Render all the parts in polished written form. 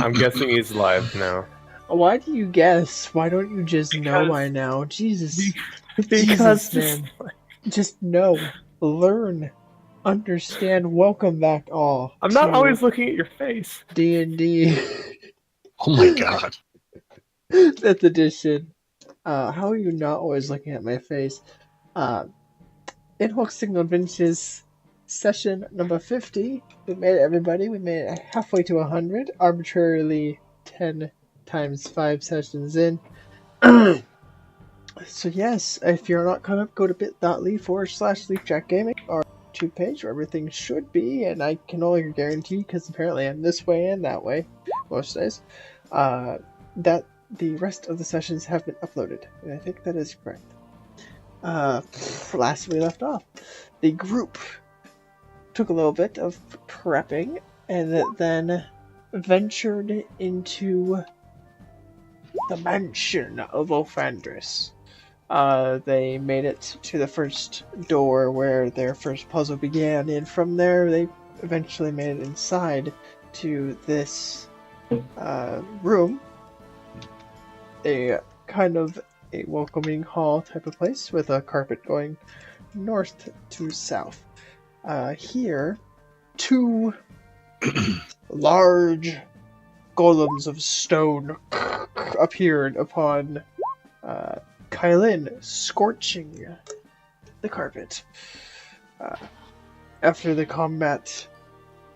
I'm guessing he's live now. Why do you guess? Why don't you just know Because by now? Jesus. because Jesus, this. man. Just know. Learn. Understand. Welcome back all I'm not to always looking at your face. D&D Oh my god. 5th edition. How are you not always looking at my face? Uh, in Hoc Signo Adventures session number 50, we made it, everybody. We made it halfway to 100, arbitrarily 10 times 5 sessions in. So yes, if you're not caught up, go to bit.ly/LeafJackGaming, our YouTube page where everything should be, and I can only guarantee, because apparently I'm this way and that way most days, that the rest of the sessions have been uploaded, and I think that is correct. Last we left off, the group took a little bit of prepping, and then ventured into the mansion of Ophandris. They made it to the first door where their first puzzle began, and from there they eventually made it inside to this room. A kind of a welcoming hall type of place with a carpet going north to south. Here, two large golems of stone appeared upon Kylin, scorching the carpet. After the combat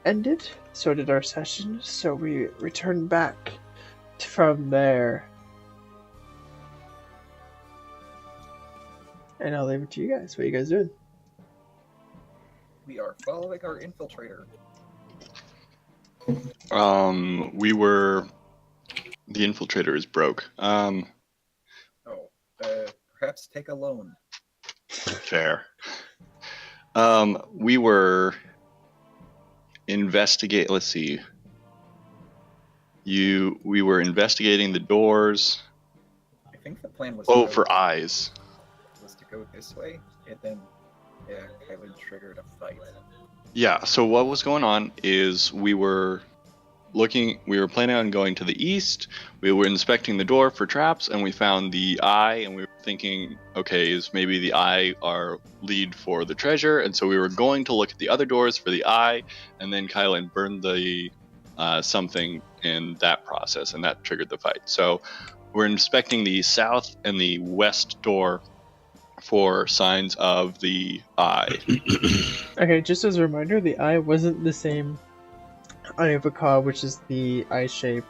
ended, so did our session, so we returned back from there. And I'll leave it to you guys. What are you guys doing? We are following our infiltrator. The infiltrator is broke. Perhaps take a loan. Fair. We were let's see. We were investigating the doors. I think the plan was For eyes. Was to go this way, and then Kylan triggered a fight. Yeah, so what was going on is we were planning on going to the east. We were inspecting the door for traps, and we found the eye, and we were thinking, okay, is maybe the eye our lead for the treasure? And so we were going to look at the other doors for the eye, and then Kylan burned the something in that process, and that triggered the fight. So we're inspecting the south and the west door for signs of the eye. Okay, just as a reminder, the eye wasn't the same eye of a Ka, which is the eye shape,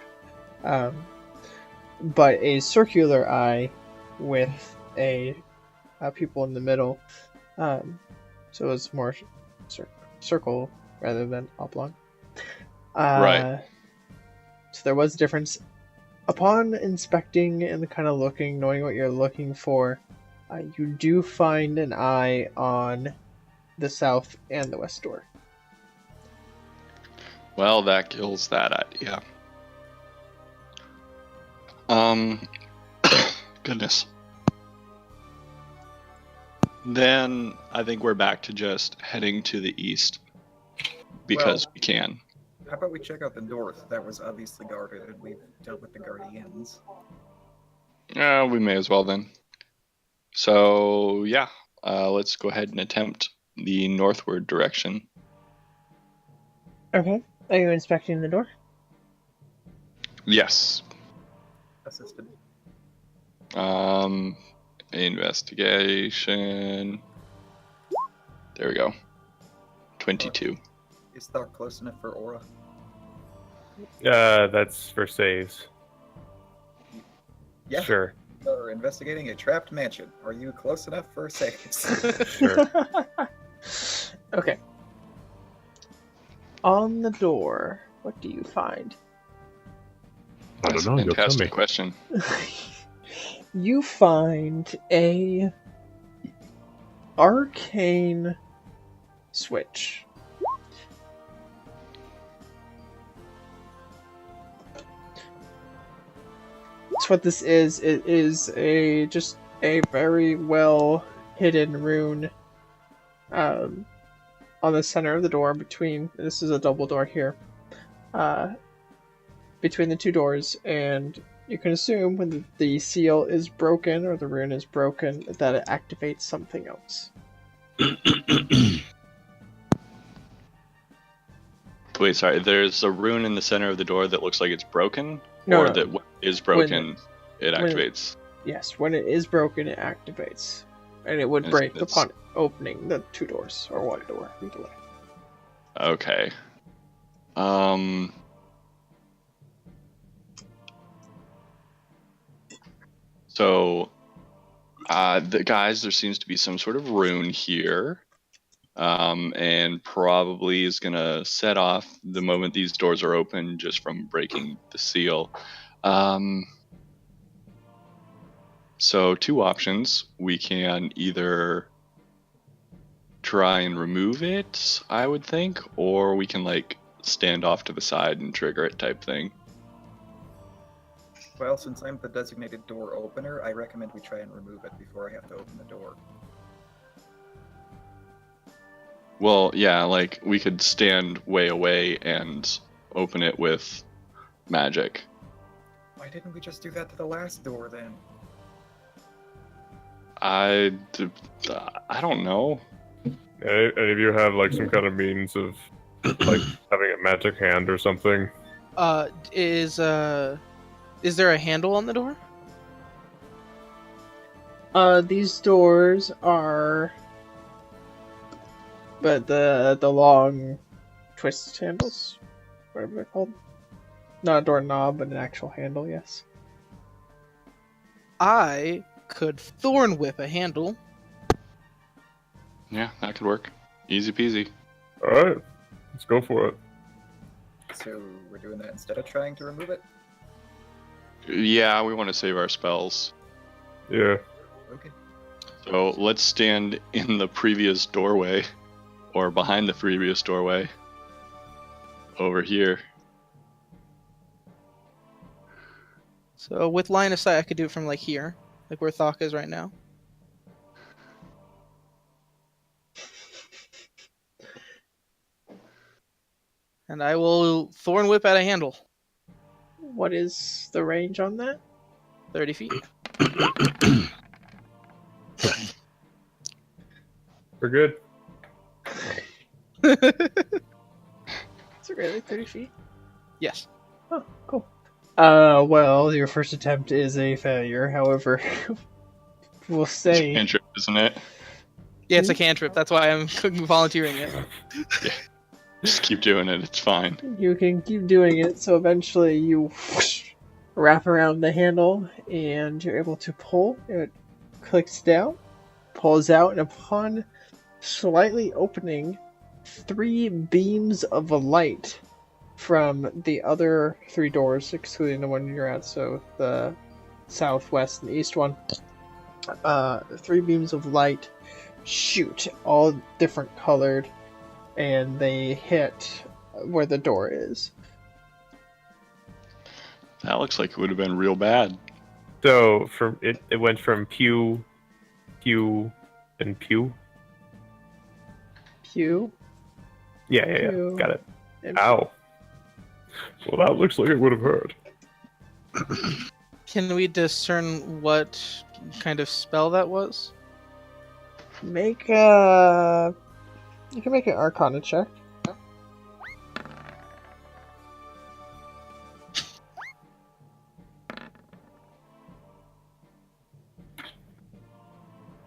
but a circular eye with a pupil in the middle. So it's more circle rather than oblong. Right. So there was a difference. Upon inspecting and kind of looking, knowing what you're looking for, you do find an eye on the south and the west door. Well, that kills that idea. Goodness. Then I think we're back to just heading to the east because we can. How about we check out the north? That was obviously guarded, and we've dealt with the guardians. We may as well then. So yeah, let's go ahead and attempt the northward direction. Okay. Are you inspecting the door? Yes. Assisted. Investigation. There we go. 22. Is Thought close enough for Aura? That's for saves. Yeah. Sure. We're investigating a trapped mansion. Are you close enough for saves? Sure. Okay. On the door, what do you find? I don't know. Fantastic question. You find a arcane switch. So what this is, it is just a very well hidden rune on the center of the door between, this is a double door here, between the two doors, and you can assume when the seal is broken or the rune is broken that it activates something else. Wait, sorry. There's a rune in the center of the door that looks like it's broken, No, or no. that when it is broken, it when- activates. Yes, when it is broken, it activates, and it would It's- break it's- upon opening the two doors or one door. Either way. Okay. So, the guys, there seems to be some sort of rune here, and probably is gonna set off the moment these doors are open, just from breaking the seal. So two options. We can either try and remove it, I would think, or we can like stand off to the side and trigger it type thing. Well, since I'm the designated door opener, I recommend we try and remove it before I have to open the door. Well, yeah, like we could stand way away and open it with magic. Why didn't we just do that to the last door then? I don't know. Any of you have like some kind of means of like having a magic hand or something? Is there a handle on the door? These doors are, but the long twist handles, whatever they're called. Not a doorknob, but an actual handle. Yes. I could thorn whip a handle. Yeah, that could work. Easy peasy. Alright, let's go for it. So we're doing that instead of trying to remove it? Yeah, we want to save our spells. Yeah. Okay. So let's stand in the previous doorway, or behind the previous doorway, over here. So with line of sight, I could do it from like here, like where Thok is right now. And I will thorn whip at a handle. What is the range on that? 30 feet. We're good. Is it really 30 feet? Yes. Oh, cool. Well, your first attempt is a failure. However, we'll say Cantrip, isn't it? Yeah, it's a cantrip. That's why I'm volunteering it. Just keep doing it. It's fine. you can keep doing it. So eventually, you wrap around the handle, and you're able to pull. It clicks down, pulls out, and upon slightly opening, 3 beams of light from the other 3 doors, excluding the one you're at, so the southwest and east one. 3 beams of light shoot, all different colored, and they hit where the door is. That looks like it would have been real bad. So from it went from pew, and pew. Pew. Yeah. Pew. Got it. And Ow. Well, that looks like it would have hurt. Can we discern what kind of spell that was? make a. You can make an Arcana check.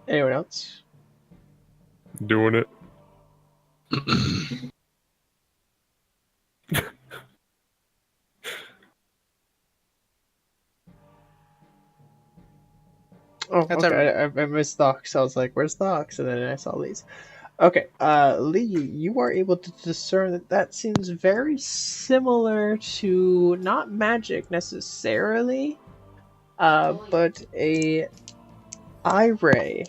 Anyone else? Doing it. Oh, That's okay. I missed Thok, so I was like, "Where's Thok?" And then I saw Lee's. Okay, Lee, you are able to discern that seems very similar to not magic necessarily, but a eye ray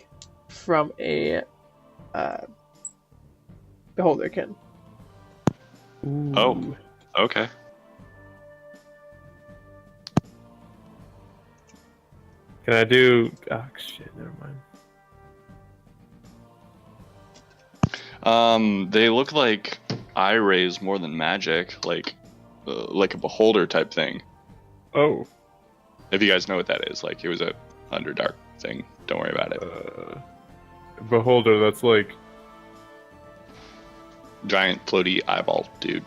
from a beholderkin. Oh, okay. Can I do? Oh shit! Never mind. They look like eye rays more than magic. Like, like a beholder type thing. Oh, If you guys know what that is, like it was a Underdark thing. Don't worry about it. beholder. That's like Giant floaty eyeball dude.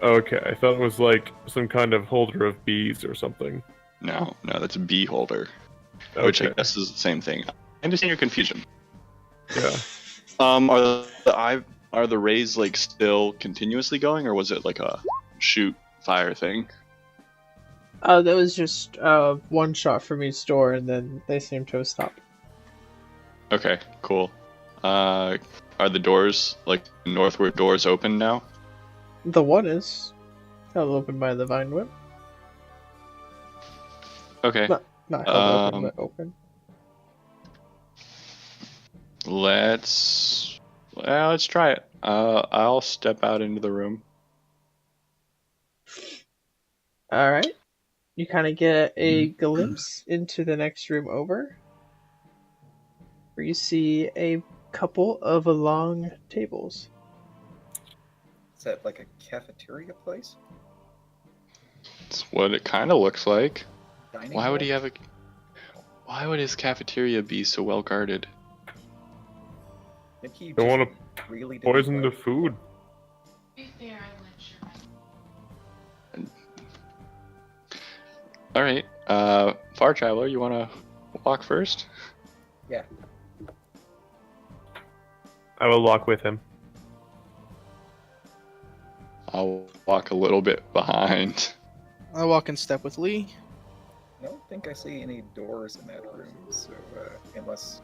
okay. I thought it was like some kind of holder of bees or something. No, that's a beholder, which I Okay. guess is the same thing. I understand your confusion. Yeah. Are the rays like still continuously going, or was it like a shoot fire thing? That was just one shot from each door, and then they seem to have stopped. Okay, cool. Are the doors, like northward doors, open now? The one is held open by the vine whip. Okay. Not held open, but open. Let's try it. I'll step out into the room. All right. You kind of get a glimpse into the next room over, where you see a couple of long tables. Is that like a cafeteria place? It's what it kind of looks like. Dining Why would hall? he have a? Why would his cafeteria be so well guarded? Think he Don't just want really to didn't poison the like- food. All right, far traveler, you want to walk first? Yeah. I will walk with him. I'll walk a little bit behind. I walk in step with Lee. I don't think I see any doors in that room, so unless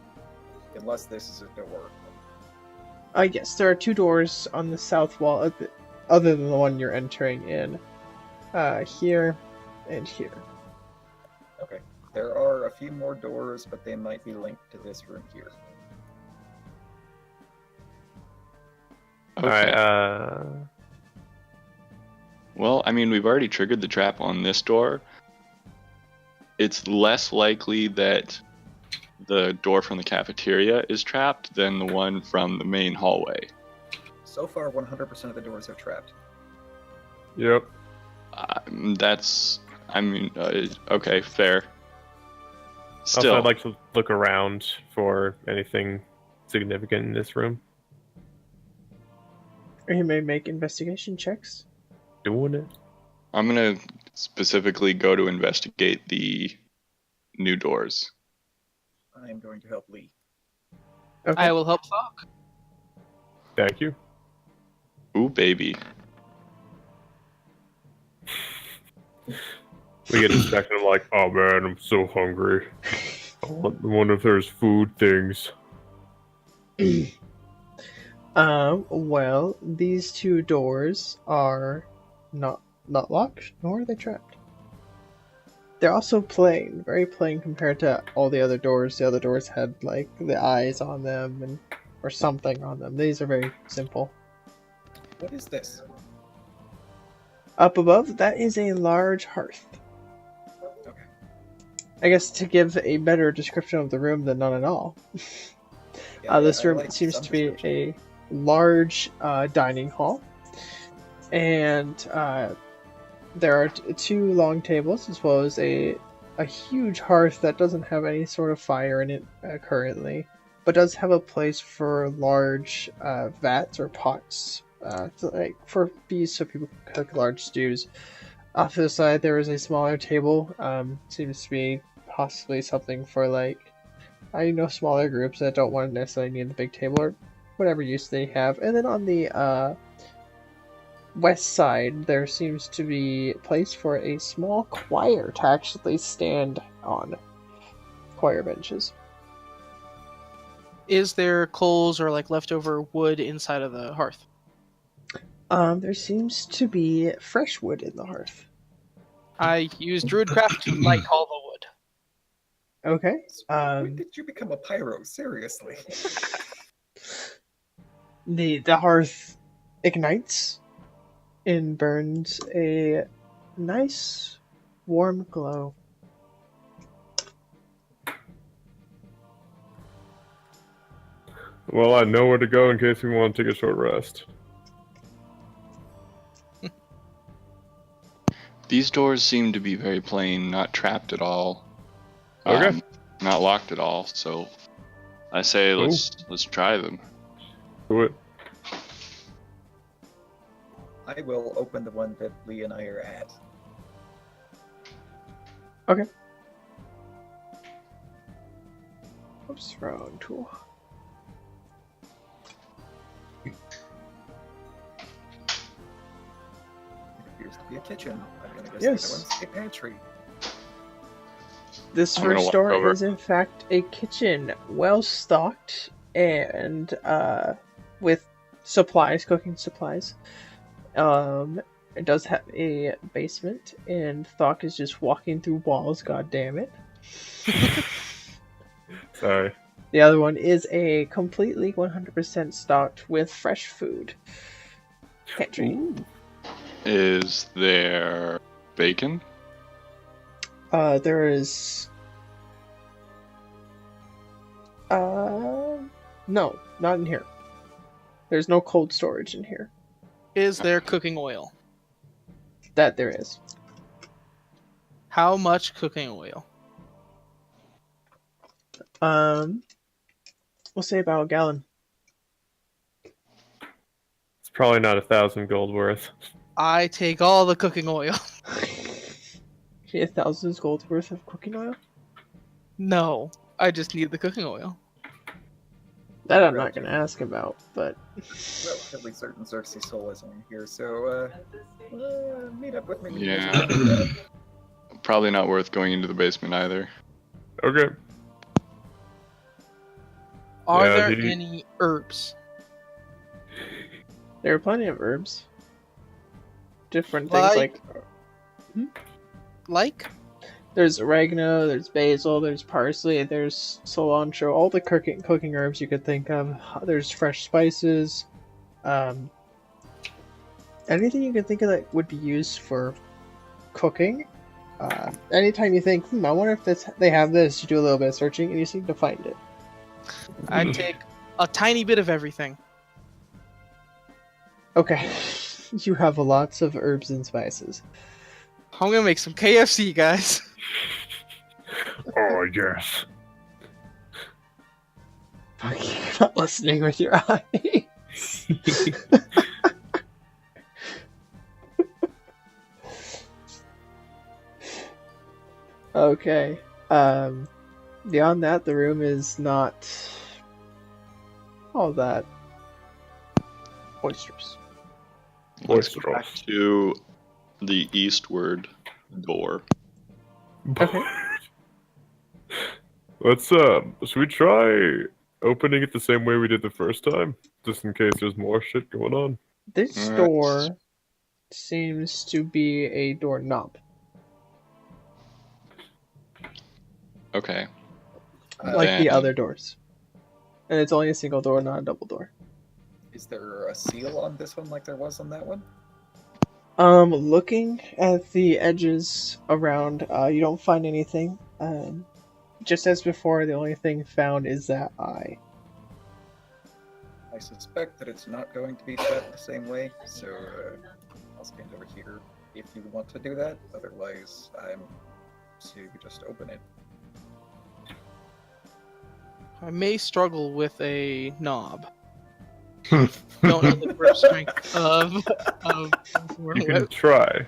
this is a door. Yes, there are two doors on the south wall, other than the one you're entering in. Here and here. Okay. There are a few more doors, but they might be linked to this room here. Okay. Alright, Well, I mean, we've already triggered the trap on this door. It's less likely that the door from the cafeteria is trapped than the one from the main hallway. So far, 100% of the doors are trapped. yep. Okay, fair. Also, Still, I'd like to look around for anything significant in this room. You may make investigation checks. Doing it. I'm gonna specifically go to investigate the new doors. I am going to help Lee. Okay. I will help Thok. Thank you. Ooh, baby. We get distracted. I'm like, oh man, I'm so hungry. I wonder if there's food things. Well, these two doors are not locked, nor are they trapped. They're also plain, very plain compared to all the other doors. The other doors had like the eyes on them or something on them. These are very simple. What is this? Up above, that is a large hearth. Okay. I guess to give a better description of the room than none at all. Yeah, This I room like seems some to be description. a large dining hall, and there are two long tables as well as a huge hearth that doesn't have any sort of fire in it currently, but does have a place for large vats or pots, for bees, so people can cook large stews. Off to the side, there is a smaller table. Seems to be possibly something for smaller groups that don't want to necessarily need the big table or whatever use they have. And then on the west side, there seems to be a place for a small choir to actually stand on. Choir benches. Is there coals or like leftover wood inside of the hearth? There seems to be fresh wood in the hearth. I use Druidcraft to light all the wood. Okay. When did you become a pyro? Seriously. The hearth ignites and burns a nice warm glow. Well, I know where to go in case we want to take a short rest. These doors seem to be very plain, not trapped at all. Okay. Not locked at all. So I say let's try them. Do it. I will open the one that Lee and I are at. Okay. Oops, wrong tool. It appears to be a kitchen. I'm gonna guess Yes. the other one's a pantry. This I'm gonna first walk door over. is in fact a kitchen, well stocked and with supplies, cooking supplies. It does have a basement, and Thok is just walking through walls. God damn it! Sorry. The other one is a completely 100% stocked with fresh food pantry. Is there bacon? There is. No, not in here. There's no cold storage in here. Is there cooking oil? That there is. How much cooking oil? We'll say about a gallon. It's probably not 1,000 gold worth. I take all the cooking oil. 1,000 gold worth of cooking oil? No, I just need the cooking oil. That I'm not gonna ask about, but Relatively certain Xerxes Soul is on here, so meet up with me. Yeah. Probably not worth going into the basement either. Okay. Are Yeah, there he- any herbs? there are plenty of herbs. Different things Like- like Like? there's oregano, there's basil, there's parsley, there's cilantro, all the cooking herbs you could think of. There's fresh spices, anything you can think of that would be used for cooking. Anytime you think, I wonder if they have this, you do a little bit of searching and you seem to find it. I take a tiny bit of everything. Okay, you have lots of herbs and spices. I'm gonna make some KFC, guys. Oh, yes. Fuck, you're not listening with your eyes. Okay. Beyond that, the room is not all that boisterous. Let's go back Boisterous. to the eastward door. Okay. Should we try opening it the same way we did the first time? Just in case there's more shit going on. This Alright. door seems to be a doorknob. Okay. Like the Then- other doors. And it's only a single door, not a double door. Is there a seal on this one like there was on that one? Looking at the edges around, you don't find anything. Just as before, the only thing found is that eye. I suspect that it's not going to be shut the same way, so I'll stand over here if you want to do that. Otherwise, I'm to just open it. I may struggle with a knob. Don't know the grip strength of You can try.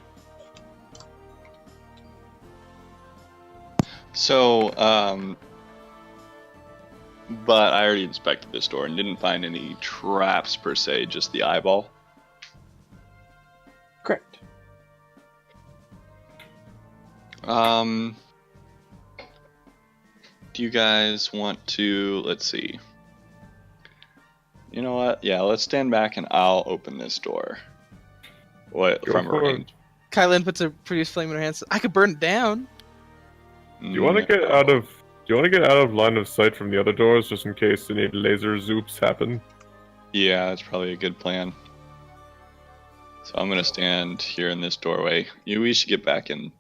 So, but I already inspected this door and didn't find any traps per se, just the eyeball. Correct. Do you guys want to, let's see. You know what? Yeah, let's stand back and I'll open this door. What, Go from a for it. range? Kylan puts a previous flame in her hands. I could burn it down. Do you want to get out of? Do you want to get out of line of sight from the other doors, just in case any laser zoops happen? Yeah, that's probably a good plan. So I'm gonna stand here in this doorway. We should get back in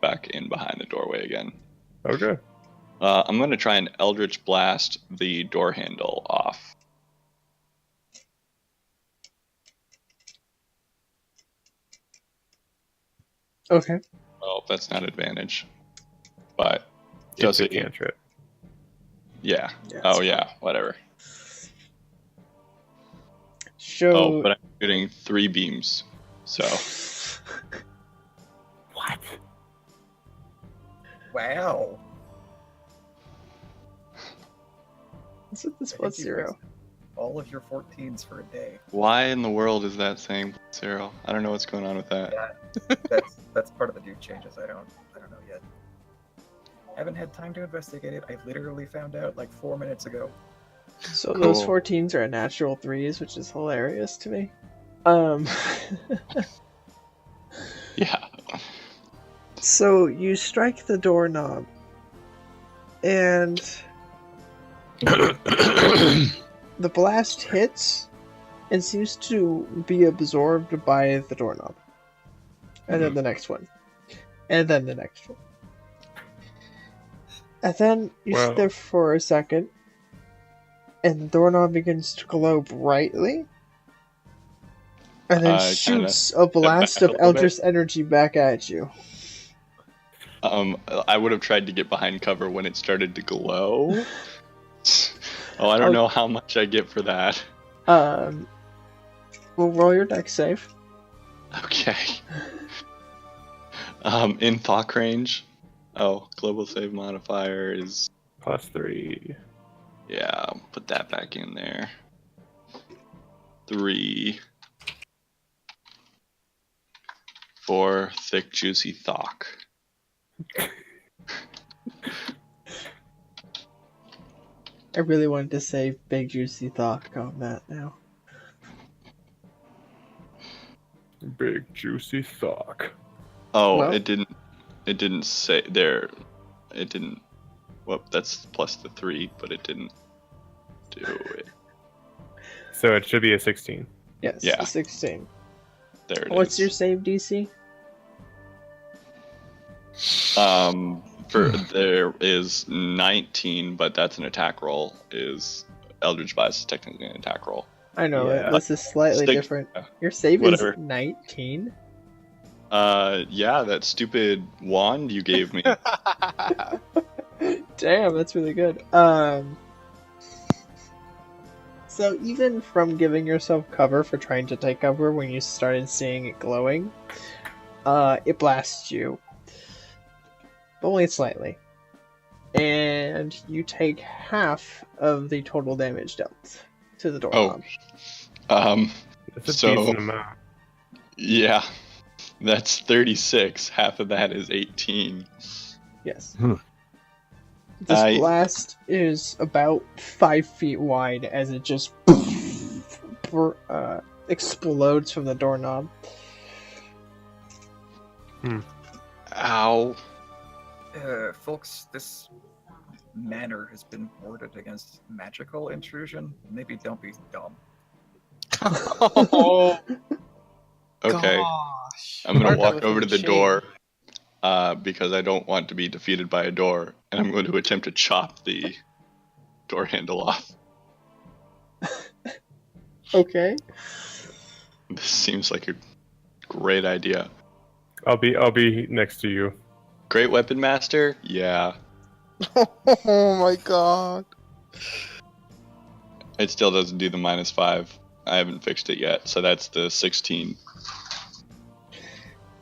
behind the doorway again. Okay. I'm gonna try and Eldritch Blast the door handle off. Okay. Well, that's not advantage. But It's does a it? cantrip. Yeah. Yeah, Oh it's yeah. Whatever. Show. Oh, but I'm shooting 3 beams. So What? Wow. What's with this I think plus you 0? wasted all of your 14s for a day. why in the world is that saying 0? I don't know what's going on with that. Yeah, that's part of the dude changes. I don't know yet. Haven't had time to investigate it. I literally found out like 4 minutes ago. So those Cool. 14s are natural 3s, which is hilarious to me. Yeah. So you strike the doorknob, and the blast hits and seems to be absorbed by the doorknob. And then the next one. And then the next one. And then you sit Wow. there for a second, and the doorknob begins to glow brightly, and then shoots a blast back a of little Eldritch energy back at you. I would have tried to get behind cover when it started to glow. Oh, I don't know how much I get for that. We'll roll your deck save. Okay. In Thok range. Oh, global save modifier is +3. yeah. Put that back in there. 3. 4 thick juicy Thok. I really wanted to say big juicy thought on that now. Big juicy Thok. Oh, Well- it didn't say there. It didn't. Well, that's plus the 3, but it didn't do it. So it should be a 16. Yes, Yeah. 16. There it What's is. your save DC? There is 19, but that's an attack roll. Is Eldritch Blast is technically an attack roll. I know, Yeah. this is slightly Stick- different. Your save Whatever. is 19? Yeah, that stupid wand you gave me. Damn, that's really good. So even from giving yourself cover for trying to take cover when you started seeing it glowing, it blasts you. But only slightly. And you take half of the total damage dealt to the doorknob. It's a So- decent amount. Yeah, that's 36. Half of that is 18. Yes. Hmm. This blast is about 5 feet wide as it just explodes from the doorknob. Ow. Folks, this manor has been warded against magical intrusion. Maybe don't be dumb. Oh, Okay. gosh. I'm gonna Mark, walk with over to the shame. door because I don't want to be defeated by a door, and I'm going to attempt to chop the door handle off. Okay. This seems like a great idea. I'll be next to you. Great weapon master? Yeah. Oh my god. It still doesn't do the -5. I haven't fixed it yet, so that's the 16.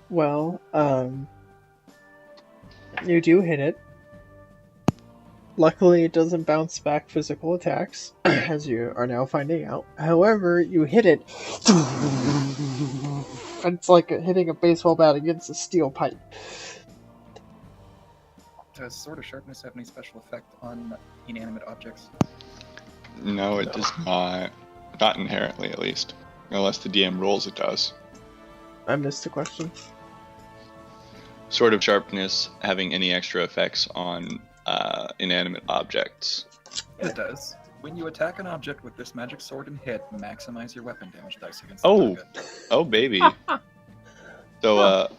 Well, you do hit it. Luckily, it doesn't bounce back physical attacks, as you are now finding out. However, you hit it. It's like hitting a baseball bat against a steel pipe. Does Sword of Sharpness have any special effect on inanimate objects? No, it does not. Not inherently, at least. Unless the DM rolls, it does. I missed the question. Sword of Sharpness having any extra effects on inanimate objects. It does. When you attack an object with this magic sword and hit, maximize your weapon damage dice against the Oh. target. Oh, baby. So,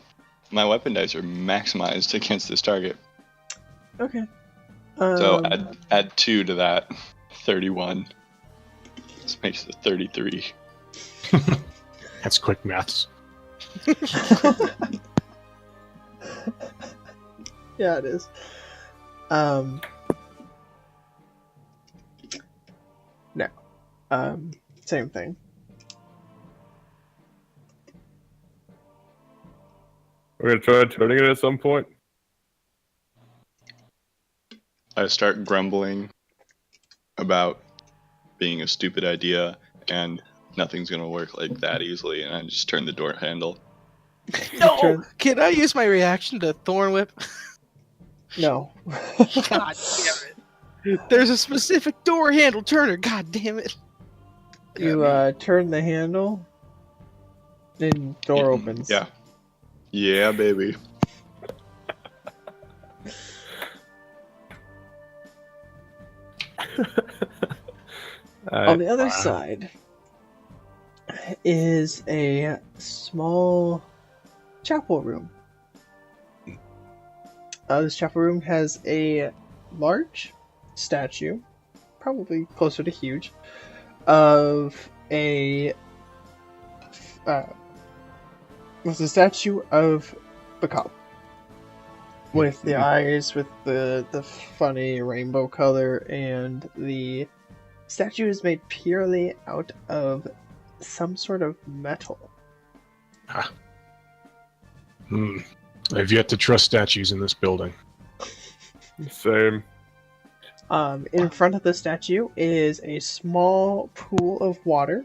my weapon dice are maximized against this target. Okay. So add 2 to that. 31. This makes it 33. That's quick maths. Yeah, it is. No. Same thing. We're gonna try turning it at some point. I start grumbling about being a stupid idea and nothing's gonna work like that easily, and I just turn the door handle. No! Turn- Can I use my reaction to Thorn Whip? No. God damn it. There's a specific door handle turner, god damn it. You turn the handle, and door opens. Yeah. Yeah, baby. On the other side is a small chapel room. This chapel room has a large statue, probably closer to huge, of a was a statue of Bacop. With the eyes, with the funny rainbow color, and the statue is made purely out of some sort of metal. I've yet to trust statues in this building. Same. In front of the statue is a small pool of water,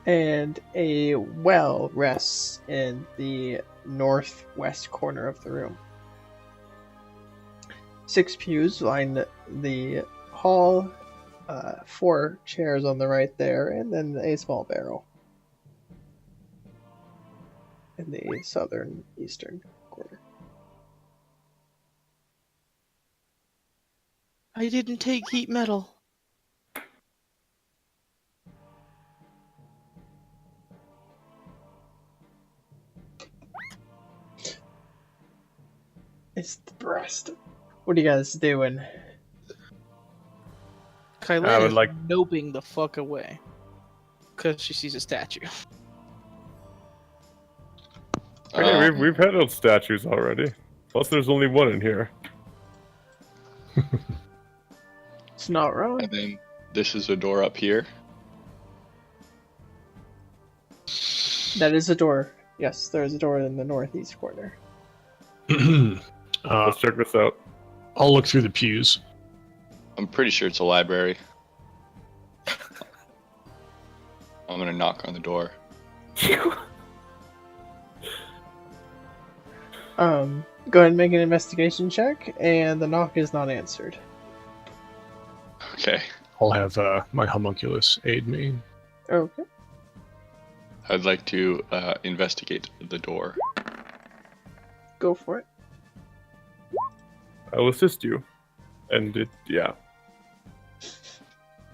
and a well rests in the northwest corner of the room. 6 pews line the hall, 4 chairs on the right there, and then a small barrel in the southern eastern corner. I didn't take heat metal. It's the breast. What are you guys doing? Kylan I would is like- noping the fuck away. Because she sees a statue. Hey, we've handled statues already. Plus, there's only one in here. It's not wrong. And then this is a door up here. That is a door. Yes, there is a door in the northeast corner. Let's check this out. I'll look through the pews. I'm pretty sure it's a library. I'm gonna knock on the door. Go ahead and make an investigation check, and the knock is not answered. Okay. I'll have my homunculus aid me. Okay. I'd like to investigate the door. Go for it. I will assist you. And yeah.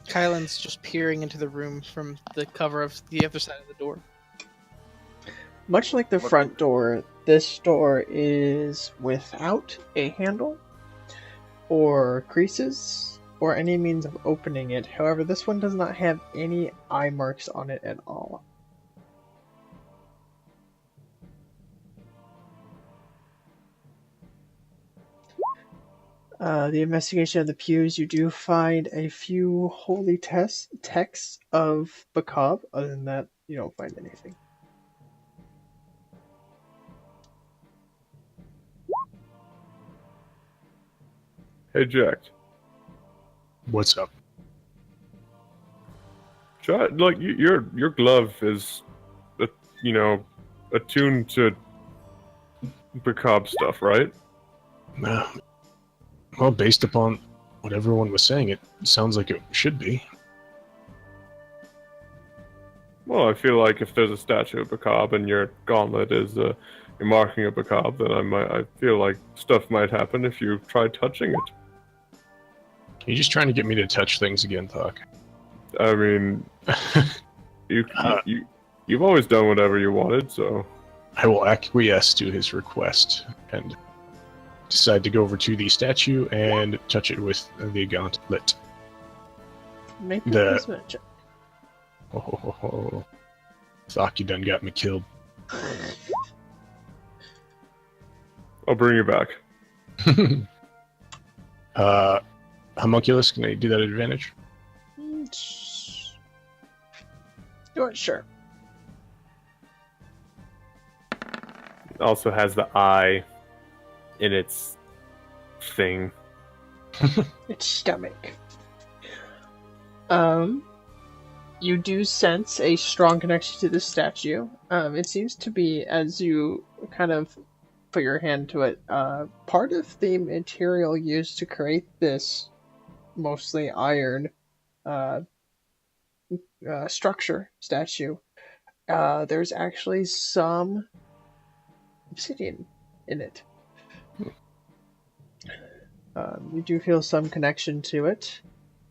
Kylan's just peering into the room from the cover of the other side of the door. Much like the front door, this door is without a handle or creases or any means of opening it. However, this one does not have any eye marks on it at all. The investigation of the pews, you do find a few holy texts of Bacab. Other than that, you don't find anything. Hey, Jack. What's up? Try, like, your glove is, attuned to Bacab stuff, right? Well, based upon what everyone was saying, it sounds like it should be. Well, I feel like if there's a statue of Bacab and your gauntlet is you're marking a Bacab, then I feel like stuff might happen if you try touching it. You're just trying to get me to touch things again, Thok. I mean, you've always done whatever you wanted, so I will acquiesce to his request and decide to go over to the statue and touch it with the gauntlet. Make a The- placement check. Oh, Thok, you done got me killed. I'll bring you back. Homunculus, can I do that at advantage? Sure. Also has the eye in its thing. Its stomach. You do sense a strong connection to the statue. It seems to be, as you kind of put your hand to it, part of the material used to create this mostly iron structure statue. There's actually some obsidian in it. You do feel some connection to it,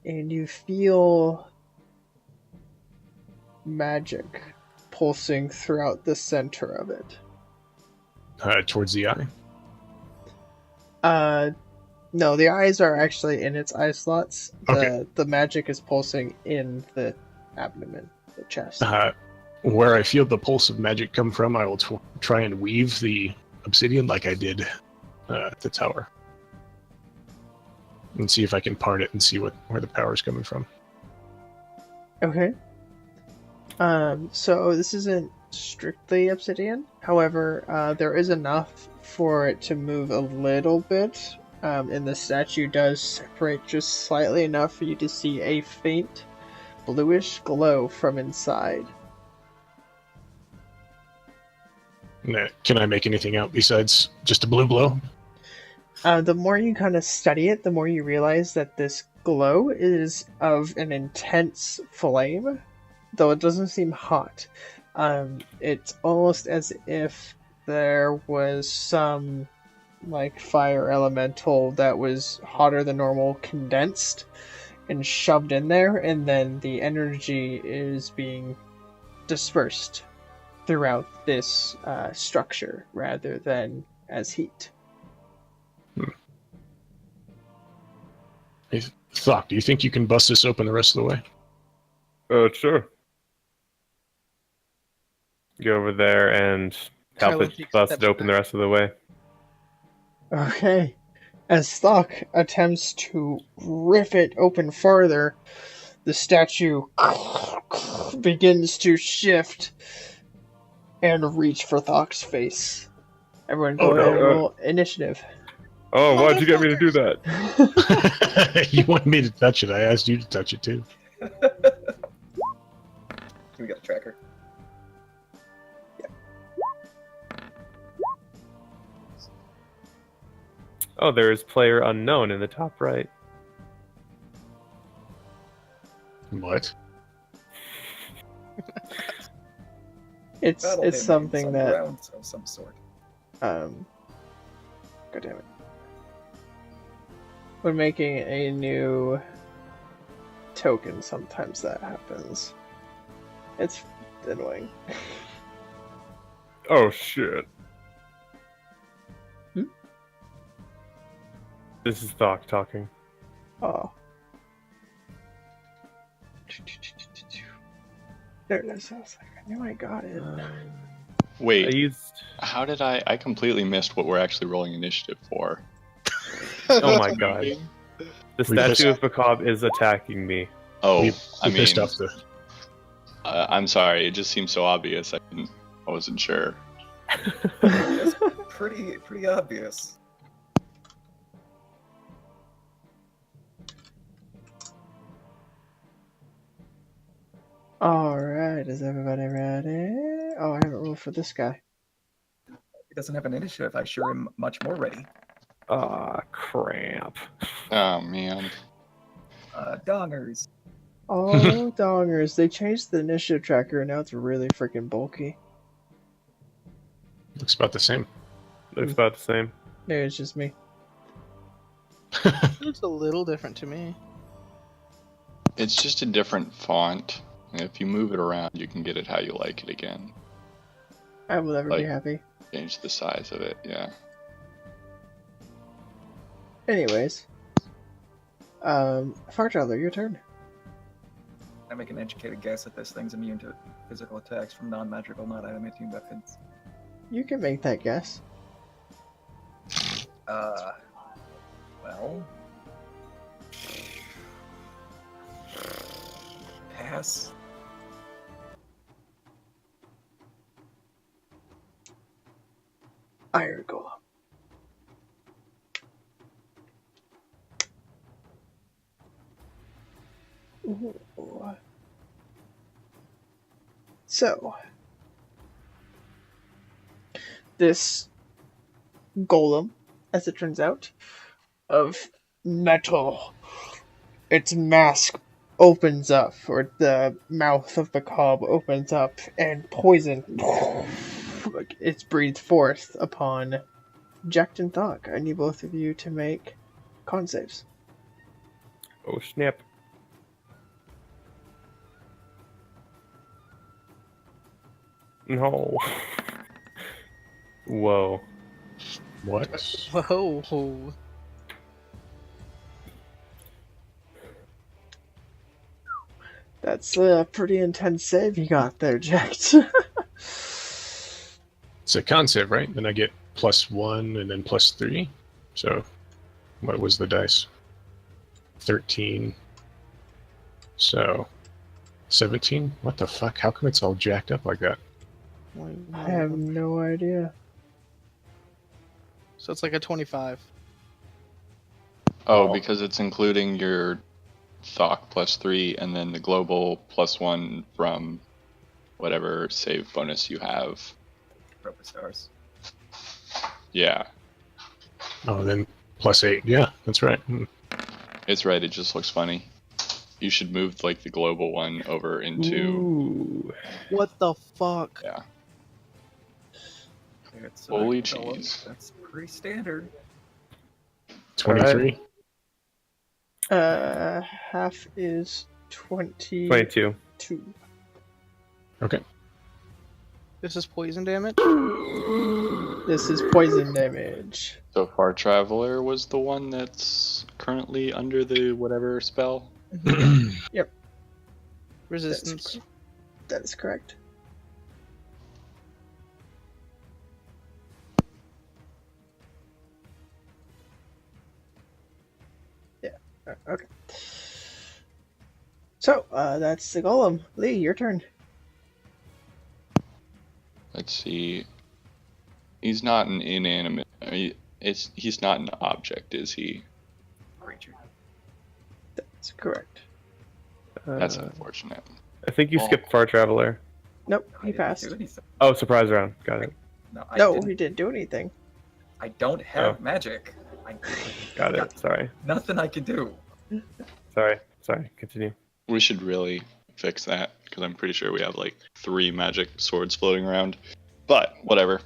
and you feel magic pulsing throughout the center of it. Towards the eye. No, the eyes are actually in its eye slots. Okay. The magic is pulsing in the abdomen, the chest. Where I feel the pulse of magic come from, I will try and weave the obsidian like I did at the tower. And see if I can part it and see where the power is coming from. Okay. So this isn't strictly obsidian. However, there is enough for it to move a little bit. And the statue does separate just slightly enough for you to see a faint bluish glow from inside. Can I make anything out besides just a blue glow? The more you kind of study it, the more you realize that this glow is of an intense flame, though it doesn't seem hot. It's almost as if there was some like fire elemental that was hotter than normal condensed and shoved in there, and then the energy is being dispersed throughout this structure rather than as heat. Hey, Thok, do you think you can bust this open the rest of the way? Sure. Go over there and help Kylo it takes bust steps it open back. the rest of the way. Okay. As Thok attempts to rip it open farther, the statue begins to shift and reach for Thok's face. Everyone go ahead and roll initiative. Oh, why'd you get me to do that? You want me to touch it. I asked you to touch it too. We got the tracker. Oh, there is player unknown in the top right. What? It's Battle him in something some that rounds of some sort. God damn it. When making a new token, sometimes that happens. It's annoying. Oh, shit. Hmm? This is Thok talking. Oh. There it is. I was like, I knew I got it. Wait, I used... how did I completely missed what we're actually rolling initiative for? Oh my god. The We statue pissed- of Macabre is attacking me. Oh, We I mean, pissed off the. I'm sorry. It just seems so obvious. I wasn't sure. It's pretty obvious. Alright, is everybody ready? Oh, I haven't rolled for this guy. He doesn't have an initiative. I sure am much more ready. Ah, crap. Oh man. Dongers. Oh, dongers. They changed the initiative tracker and now it's really freaking bulky. Looks about the same. Looks about the same. Maybe it's just me. It looks a little different to me. It's just a different font. And if you move it around, you can get it how you like it again. I will never be Like- happy. Change the size of it. Yeah. Anyways. Fartrawler, your turn. I make an educated guess that this thing's immune to physical attacks from non-magical, not adamantium weapons. You can make that guess. Well. Pass. Iron Golem. Ooh. So, this golem, as it turns out, of metal, its mask opens up, or the mouth of the cob opens up, and poison it's breathed forth upon Jack and Thog. I need both of you to make con saves. Oh snap! No. Whoa. What? Whoa. That's a pretty intense save you got there, Jack. It's a con save, right? Then I get +1 and then +3. So, what was the dice? 13. So, 17? What the fuck? How come it's all jacked up like that? I have no idea. So it's like a 25. Oh, Oh. because it's including your Thoc +3 and then the global +1 from whatever save bonus you have. Roper stars. Yeah, Oh, then +8. Yeah, that's right. it's right. It just looks funny. You should move like the global one over into. Ooh. What the fuck? Yeah. It's, Holy golem. cheese. That's pretty standard. 23. Half is 22. 22. Okay. This is poison damage? This is poison damage. So Far Traveler was the one that's currently under the whatever spell. Resistance. That is correct. Yeah. Okay. So, that's the golem. Lee, your turn. Let's see. He's not an inanimate. I mean, he's not an object, is he? Creature. That's correct. That's unfortunate. I think you Oh. skipped Far Traveler. Nope, I he didn't passed. do anything. Oh, surprise round. Got it. No, No, he didn't do anything. I don't have Oh. magic. Got it. Sorry. Nothing I can do. Sorry. Continue. We should really fix that because I'm pretty sure we have like 3 magic swords floating around. But whatever.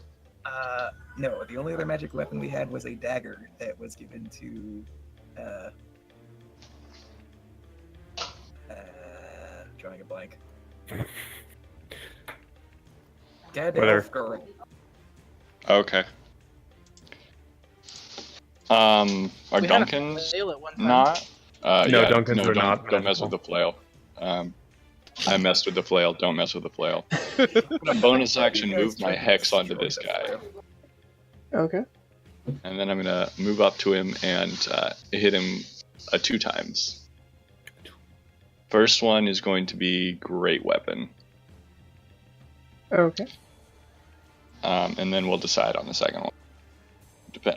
No, the only other magic weapon we had was a dagger that was given to, drawing a blank. Dead Whatever. elf girl. Okay. Are We had a Duncans flail at one time. not? No, Duncans are not Don't mess with the flail. I messed with the flail. Don't mess with the flail. I'm gonna bonus action You guys move my tried to hex onto destroy this that guy, flail. Okay. and then I'm gonna move up to him and hit him 2 times. First one is going to be great weapon, Okay. and then we'll decide on the second one.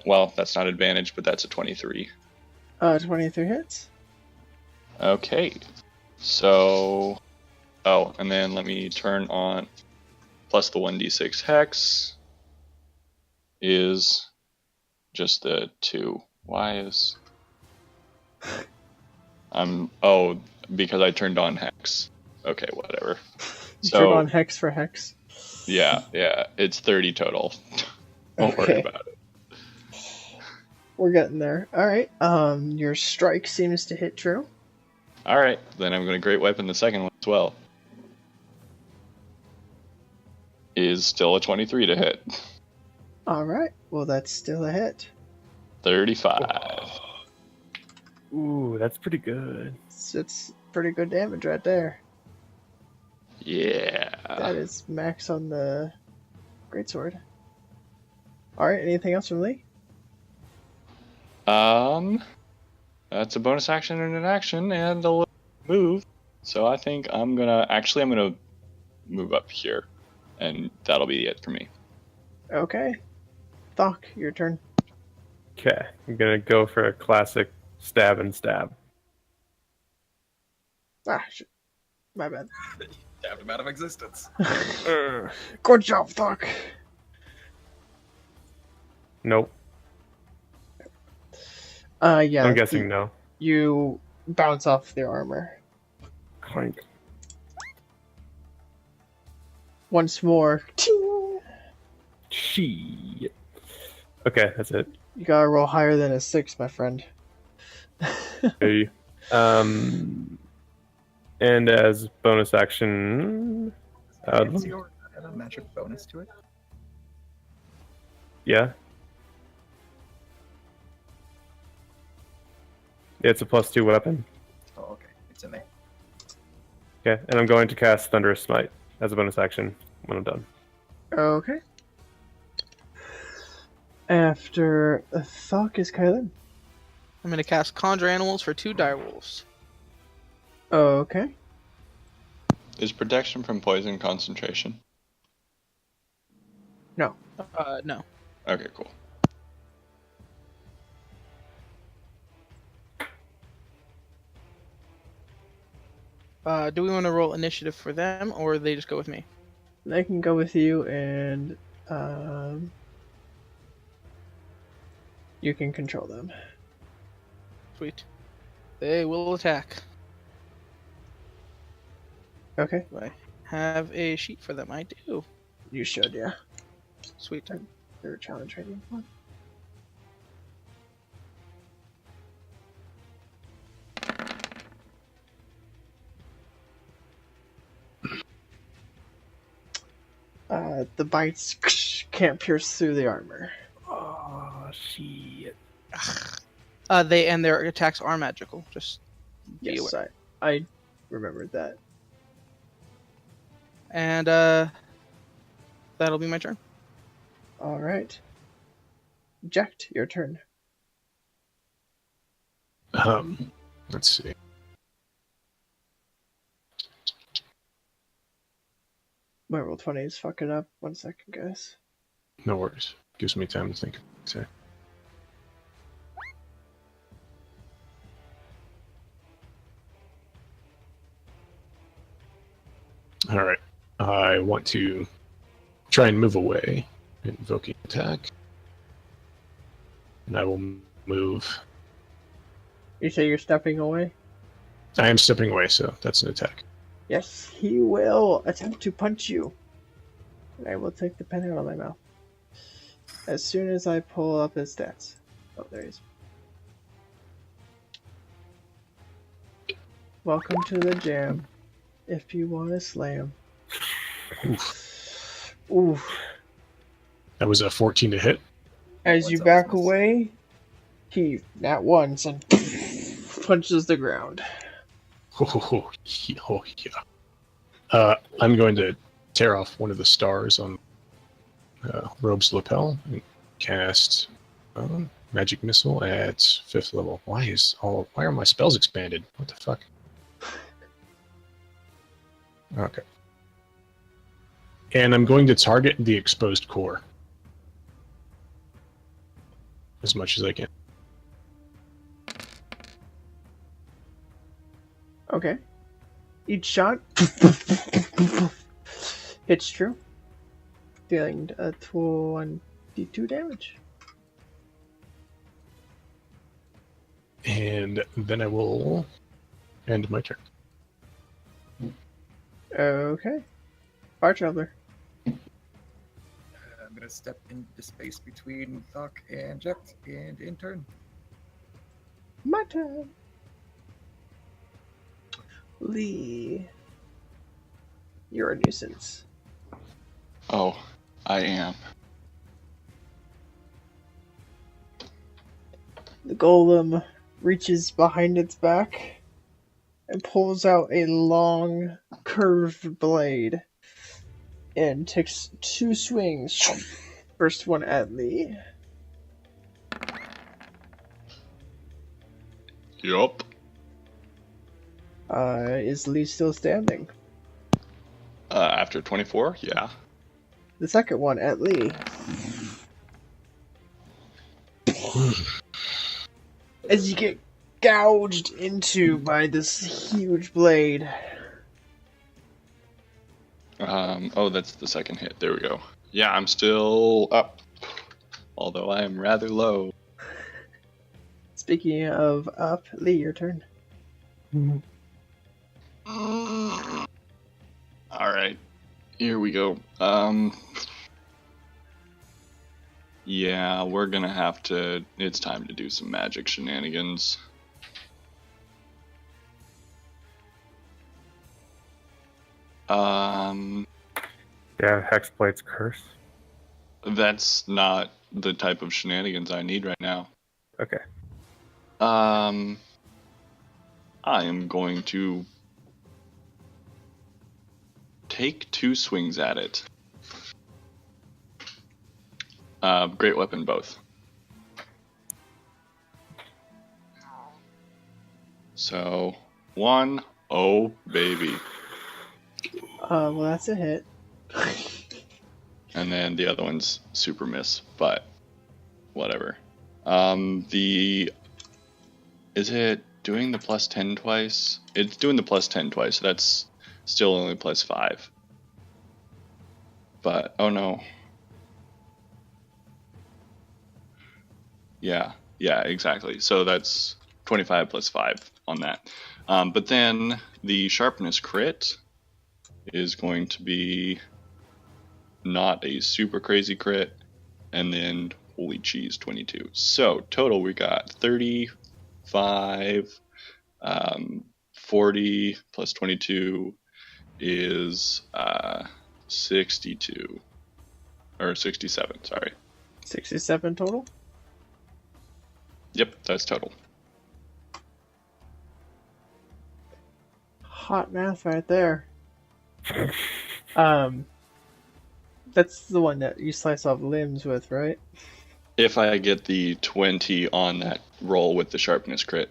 Well, that's not advantage, but that's a 23. 23 hits. Okay, so and then let me turn on plus the 1d6 hex is just the 2. Why is because I turned on hex. Okay, whatever. You So turn on hex for hex. yeah, it's 30 total. Don't worry Okay. about it. We're getting there. Alright, your strike seems to hit true. All right, then I'm going to great weapon the second one as well. Is still a 23 to hit. Alright, well that's still a hit. 35. Ooh, that's pretty good. It's pretty good damage right there. Yeah. That is max on the greatsword. Alright, anything else from Lee? That's a bonus action and an action and a little move. So I think I'm gonna move up here, and that'll be it for me. Okay. Thoc, your turn. Okay, I'm gonna go for a classic stab and stab. Ah, shit. My bad. Stabbed him out of existence. Good job, Thoc. Nope. Yeah. I'm guessing no. You bounce off their armor. Clank. Once more. Ting! Shit. Okay, that's it. You gotta roll higher than a 6, my friend. Okay. And as bonus action, Does your have a magic bonus to it? yeah. It's a +2 weapon. Oh, okay. It's in there. Okay, and I'm going to cast Thunderous Smite as a bonus action when I'm done. Okay. After Thoc is Kylan. I'm gonna cast Conjure Animals for 2 direwolves. Okay. Is protection from poison concentration? No. No. Okay, cool. Do we want to roll initiative for them, or they just go with me? They can go with you, and you can control them. Sweet. They will attack. Okay. Do I have a sheet for them? I do. You should, yeah. Sweet. They're a challenge rating one. The bites can't pierce through the armor. Oh, shit. They and their attacks are magical. Just be Yes, aware. I remembered that. And that'll be my turn. All right. Jacked, your turn. Let's see. My roll 20 is fucking up. 1 second, guys. No worries. Gives me time to think. Okay. All right. I want to try and move away, invoking attack, and I will move. You say you're stepping away? I am stepping away, so that's an attack. Yes, he will attempt to punch you. And I will take the pen out of my mouth. As soon as I pull up his stats. Oh, there he is. Welcome to the jam. If you want to slam. Oof. Oof. That was a 14 to hit. As What's you up, back Smith? away, he at once and punches the ground. Oh, yeah. I'm going to tear off one of the stars on Robe's lapel and cast Magic Missile at 5th level. Why are my spells expanded? What the fuck? Okay. And I'm going to target the exposed core as much as I can. Okay. Each shot hits true, dealing 22 damage. And then I will end my turn. Okay. Fire Traveler. I'm gonna step into the space between Thoc and Jacked and in turn. My turn. Lee. You're a nuisance. Oh, I am. The golem reaches behind its back and pulls out a long, curved blade and takes 2 swings. First one at Lee. Yup. Is Lee still standing? After 24, yeah. The second one at Lee. As you get gouged into by this huge blade. Oh, that's the second hit. There we go. Yeah, I'm still up. Although I am rather low. Speaking of up, Lee, your turn. Alright. Here we go. Yeah, we're gonna have to... It's time to do some magic shenanigans. Yeah, Hexblade's curse. That's not the type of shenanigans I need right now. Okay. I am going to take 2 swings at it. Great weapon, both. So, 1, oh baby. Well, that's a hit. And then the other one's super miss, but whatever. Is it doing the plus 10 twice? It's doing the plus 10 twice, so that's still only plus 5. But, oh no. Yeah, exactly. So that's 25 plus 5 on that. But then the sharpness crit is going to be not a super crazy crit, and then holy cheese, 22. So total we got 35, 40 plus 22 is 62, or 67, sorry. 67 total? Yep, that's total. Hot math right there. That's the one that you slice off limbs with, right? If I get the 20 on that roll with the sharpness crit.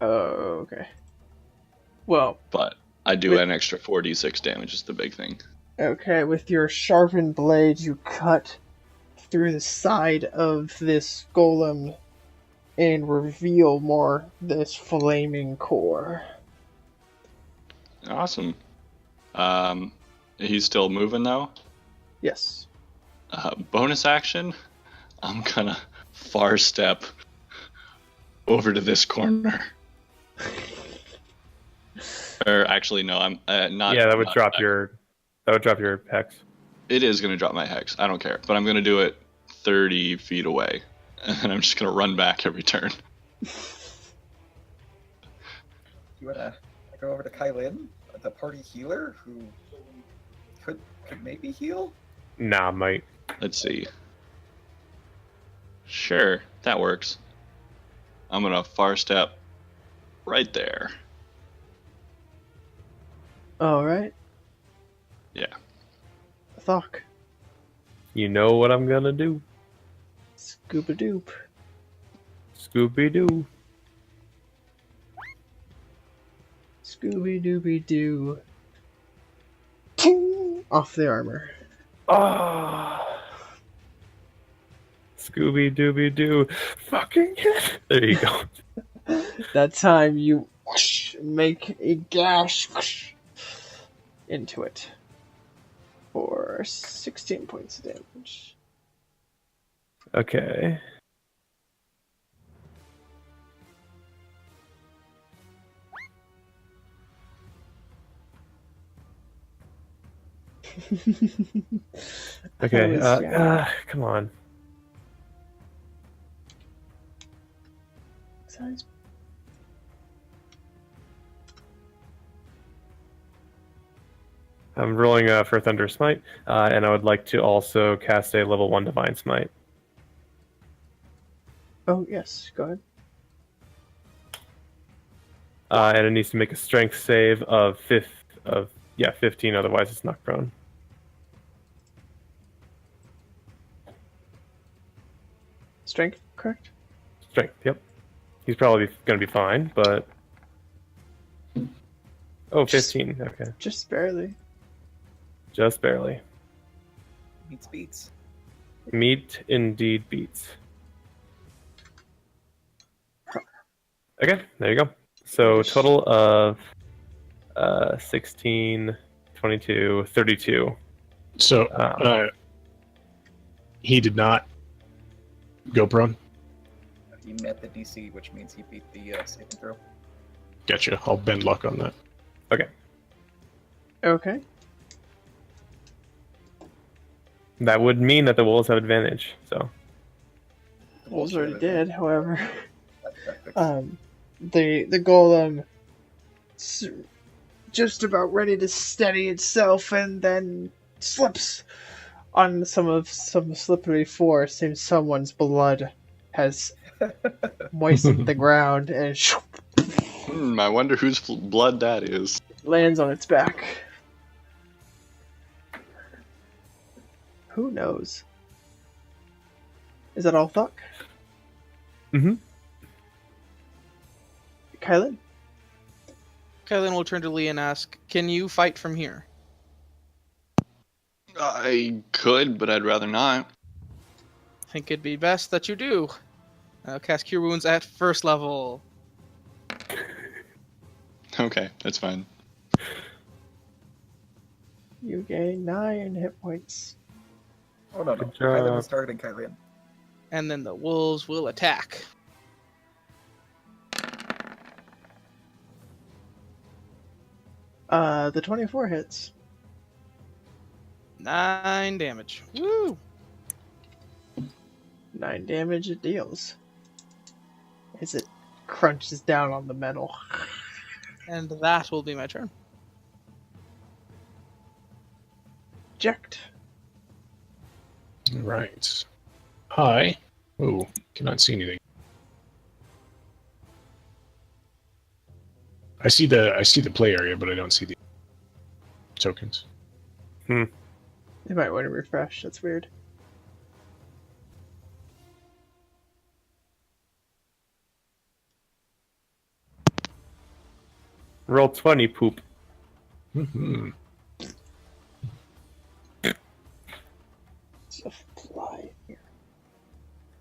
Oh, okay. Well, But I do an extra 46 damage is the big thing. okay, with your sharpened blade, you cut through the side of this golem and reveal more this flaming core. Awesome. He's still moving though. Yes. Bonus action, I'm gonna far step over to this corner. Or actually, no, I'm not. Yeah, that would not drop back. your hex. It is gonna drop my hex. I don't care, but I'm gonna do it 30 feet away, and I'm just gonna run back every turn. You wanna go over to Kylin, the party healer, who could maybe heal? Nah, mate. Let's see. Sure, that works. I'm gonna far step right there. Alright. Yeah. Thok. You know what I'm gonna do. Scoop-a-doop. Scooby-Doo. Scooby-Dooby-Doo. Off the armor. Ah. Scooby-Dooby-Doo. Fucking hit. There you go. That time you whoosh, make a gash whoosh, into it for 16 points of damage. Okay. Okay. Come on. Size. I'm rolling for Thunder Smite, and I would like to also cast a level 1 Divine Smite. Oh, yes, go ahead. And it needs to make a Strength save of 15. Otherwise, it's knocked prone. Strength, correct? Strength. Yep. he's probably going to be fine, but... Oh, 15. Okay. Just barely. Just barely. Beats beats. Meat indeed beats. Okay, there you go. So total of 16, 22, 32. So he did not go prone. He met the DC, which means he beat the saving throw. Gotcha. I'll bend luck on that. Okay. That would mean that the wolves have advantage. So Wolves already did, however. That fixes The golem just about ready to steady itself and then slips on some slippery floor. Seems someone's blood has moistened the ground and I wonder whose blood that is. lands on its back. Who knows? Is that all, Thuck? Mm-hmm. Kylan? Kylan will turn to Lee and ask, "Can you fight from here?" I could, but I'd rather not. I think it'd be best that you do. Cast Cure Wounds at first level. Okay, that's fine. You gain 9 hit points. Oh no, Good Kylian job. was targeting Kylian. And then the wolves will attack. The 24 hits. 9 damage. Woo! 9 damage it deals. As it crunches down on the metal. And that will be my turn. Eject. Right. Hi. Oh, cannot see anything. I see the play area, but I don't see the tokens. You might want to refresh, that's weird. roll 20, poop. Mm-hmm. It's a fly here.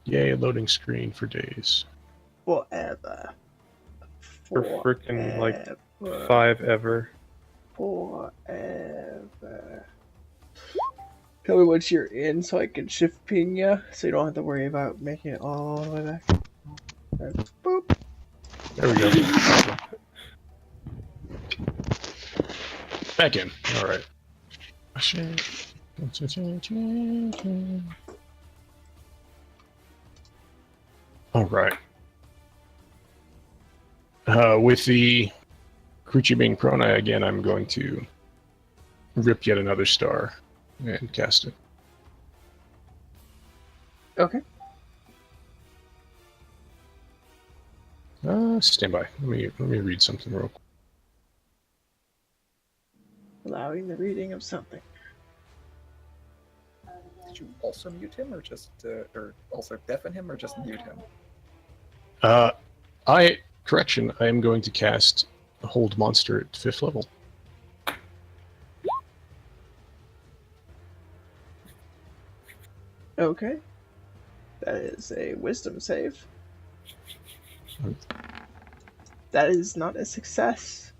Yay, loading screen for days. Forever. For frickin' like 5 ever. Forever. Tell me once you're in so I can shift ping you, so you don't have to worry about making it all the way back. Right. Boop. There we go. Back in. All right. All right. With the creature being prone, I'm going to rip yet another star and cast it. Okay. Stand by. Let me read something real quick. Allowing the reading of something. Did you also mute him, or just, or also deafen him, or just mute him? Correction, I am going to cast Hold Monster at 5th level. Okay. That is a wisdom save. That is not a success.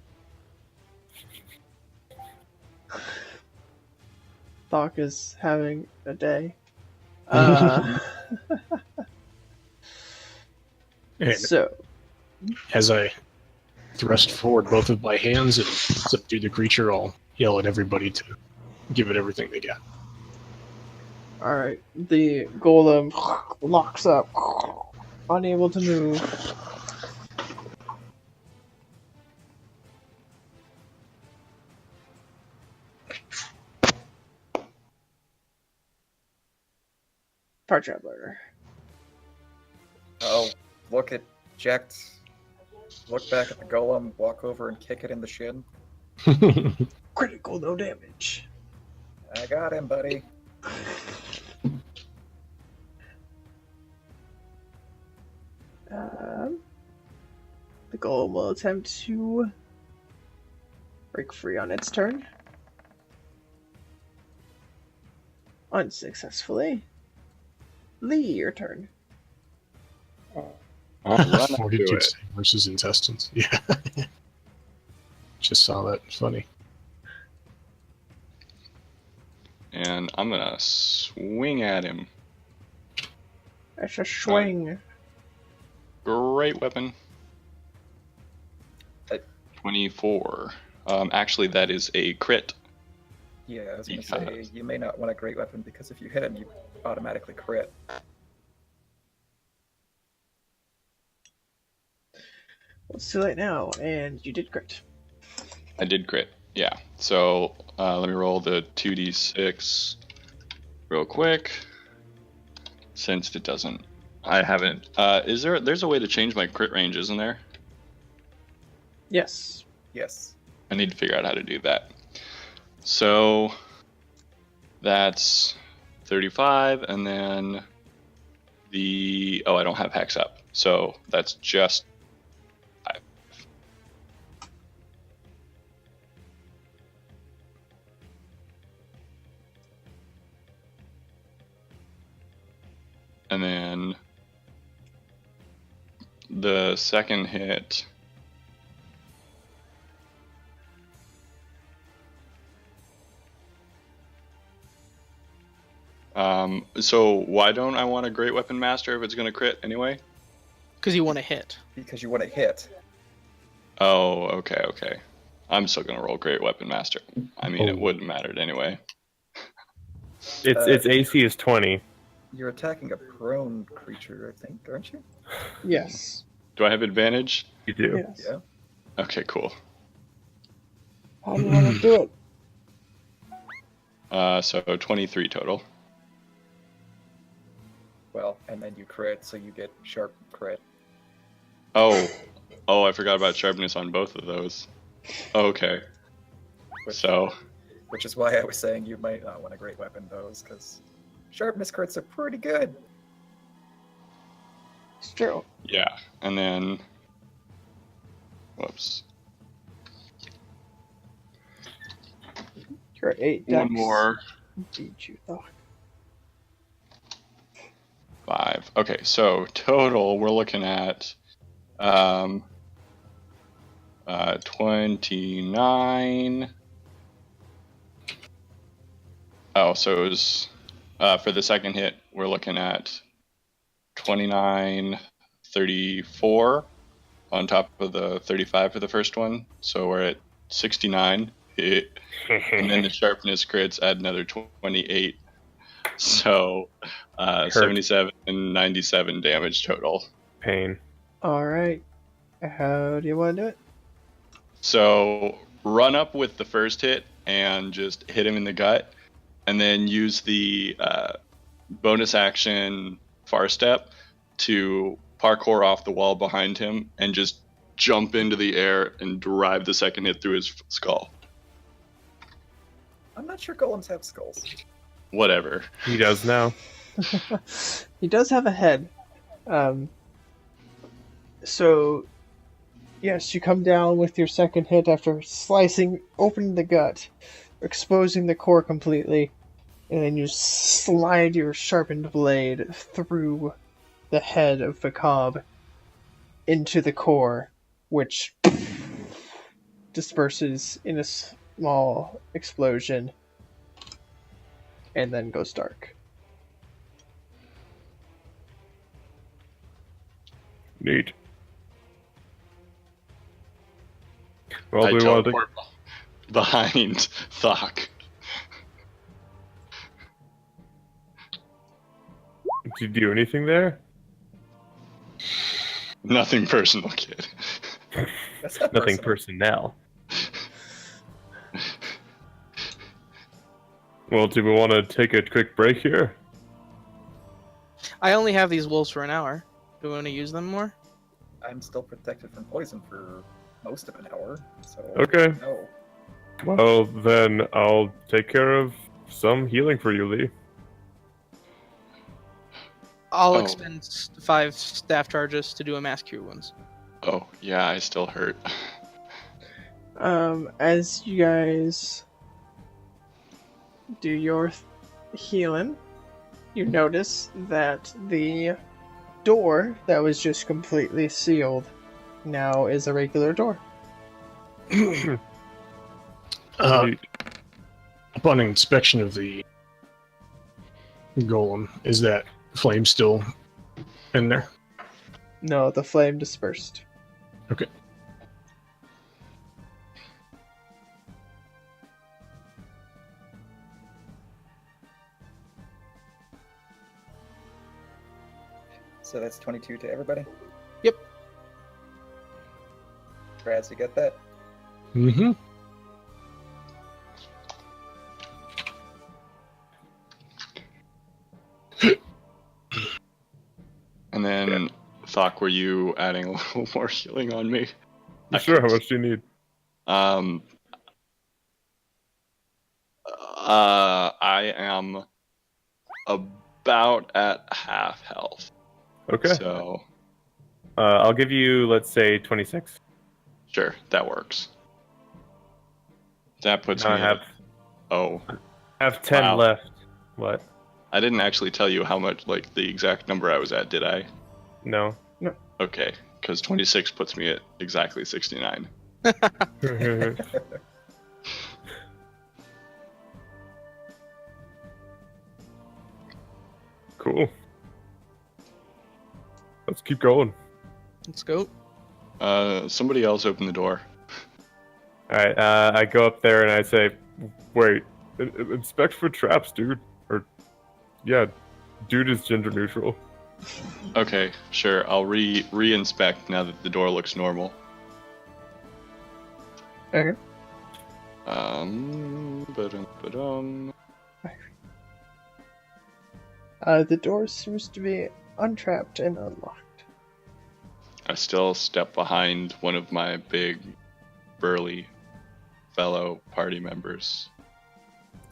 Thok is having a day. And So, as I thrust forward both of my hands and subdue the creature, I'll yell at everybody to give it everything they got. alright. The golem locks up, unable to move. Far Traveler. I'll look at Jacked, look back at the golem, walk over and kick it in the shin. Critical, no damage. I got him, buddy. The golem will attempt to break free on its turn. Unsuccessfully. Lee, your turn. I'll run up What did to you it. say? Versus intestines. Yeah. Just saw that. Funny. And I'm gonna swing at him. That's a swing. Great weapon. Uh, 24. Actually, that is a crit. Yeah, I was gonna Because- say you may not want a great weapon because if you hit him, you automatically crit. Well, it's too late now, and you did crit. I did crit. Yeah. So let me roll the 2d6 real quick. Since it doesn't, I haven't. There's a way to change my crit range, isn't there? Yes. Yes. I need to figure out how to do that. So that's 35, and then I don't have hex up, so that's just 5. And then the second hit. So why don't I want a Great Weapon Master if it's going to crit anyway? Because you want to hit. Because you want to hit. Oh, okay. I'm still going to roll Great Weapon Master. I mean, it Oh. wouldn't matter anyway. Its AC is 20. You're attacking a prone creature, I think, aren't you? Yes. Do I have advantage? You do. Yes. Yeah. Okay, cool. How do you want to do it? So 23 total. Well, and then you crit, so you get sharp crit. Oh, I forgot about sharpness on both of those. Okay. So, Which is why I was saying you might not want a great weapon those, because sharpness crits are pretty good. It's true. yeah. And then, whoops. You're at 8 dex. One more. Beat you, though. 5. Okay, so total we're looking at 29. Oh, so it was for the second hit we're looking at 29, 34 on top of the 35 for the first one. So we're at 69. And then the sharpness crits add another 28. So 77 and 97 damage total. Pain. Alright. How do you want to do it? So run up with the first hit and just hit him in the gut, and then use the bonus action far step to parkour off the wall behind him and just jump into the air and drive the second hit through his skull. I'm not sure golems have skulls. Whatever. He does now. He does have a head. So, yes, you come down with your second hit after slicing open the gut, exposing the core completely, and then you slide your sharpened blade through the head of Macabre into the core, which disperses in a small explosion and then goes dark. Neat. Well, I we wanted to... teleport behind Thok. Did you do anything there? Nothing personal, kid. That's not Nothing personal. personnel. Well, do we want to take a quick break here? I only have these wolves for an hour. Do we want to use them more? I'm still protected from poison for most of an hour, so Okay. no. Well, then I'll take care of some healing for you, Lee. I'll Oh. expend 5 staff charges to do a mass cure wounds. Oh, yeah, I still hurt. As you guys do your healing, you notice that the door that was just completely sealed now is a regular door. Neat. Upon inspection of the golem, is that flame still in there? No, the flame dispersed. Okay. So that's 22 to everybody. Yep. Braz, you get that? Mm-hmm. And then, Thok, were you adding a little more healing on me? Sure, how much do you need? I am about at half health. Okay. So, I'll give you, let's say, 26. sure, that works. That puts Now me I have, at... Oh, I have 10 Wow. left. What? I didn't actually tell you how much, like, the exact number I was at, did I? No. Okay, because 26 puts me at exactly 69. Cool. Let's keep going. Let's go. Somebody else open the door. Alright, I go up there and I say, wait, inspect for traps, dude. Or, yeah, dude is gender neutral. Okay, sure, I'll re-inspect now that the door looks normal. Okay. Ba-dum. The door seems to be untrapped and unlocked. I still step behind one of my big, burly fellow party members.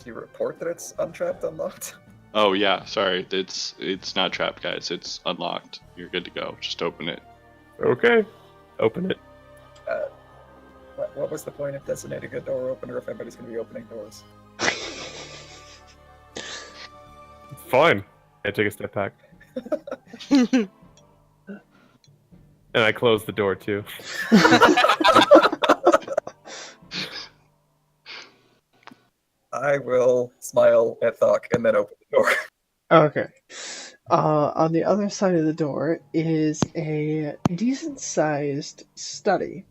Do you report that it's untrapped, unlocked? Oh yeah, sorry, it's not trapped, guys. It's unlocked. You're good to go. Just open it. Okay. Open it. What was the point of designating a door opener if everybody's going to be opening doors? Fine. I take a step back. And I close the door too. I will smile at Thok and then open the door. Okay. On the other side of the door is a decent-sized study.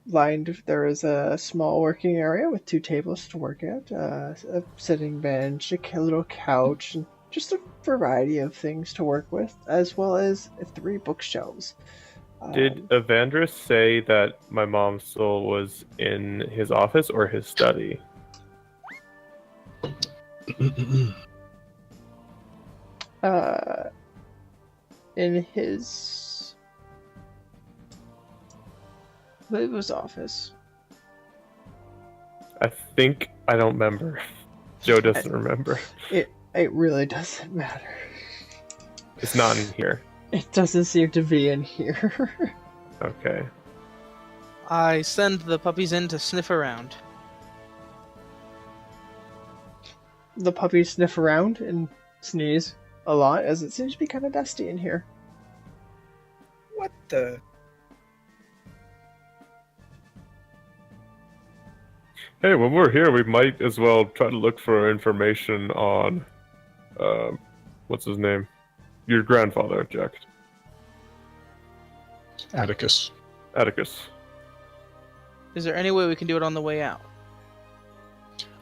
There is a small working area with 2 tables to work at, a sitting bench, a little couch, and just a variety of things to work with, as well as 3 bookshelves. Did Evandris say that my mom's soul was in his office or his study? In his, I believe it was office. I think I don't remember. Joe doesn't remember. It really doesn't matter. It's not in here. It doesn't seem to be in here. Okay. I send the puppies in to sniff around. The puppies sniff around and sneeze a lot, as it seems to be kind of dusty in here. What the? Hey, when we're here, we might as well try to look for information on, what's his name? Your grandfather, Jack. Atticus. Atticus. Is there any way we can do it on the way out?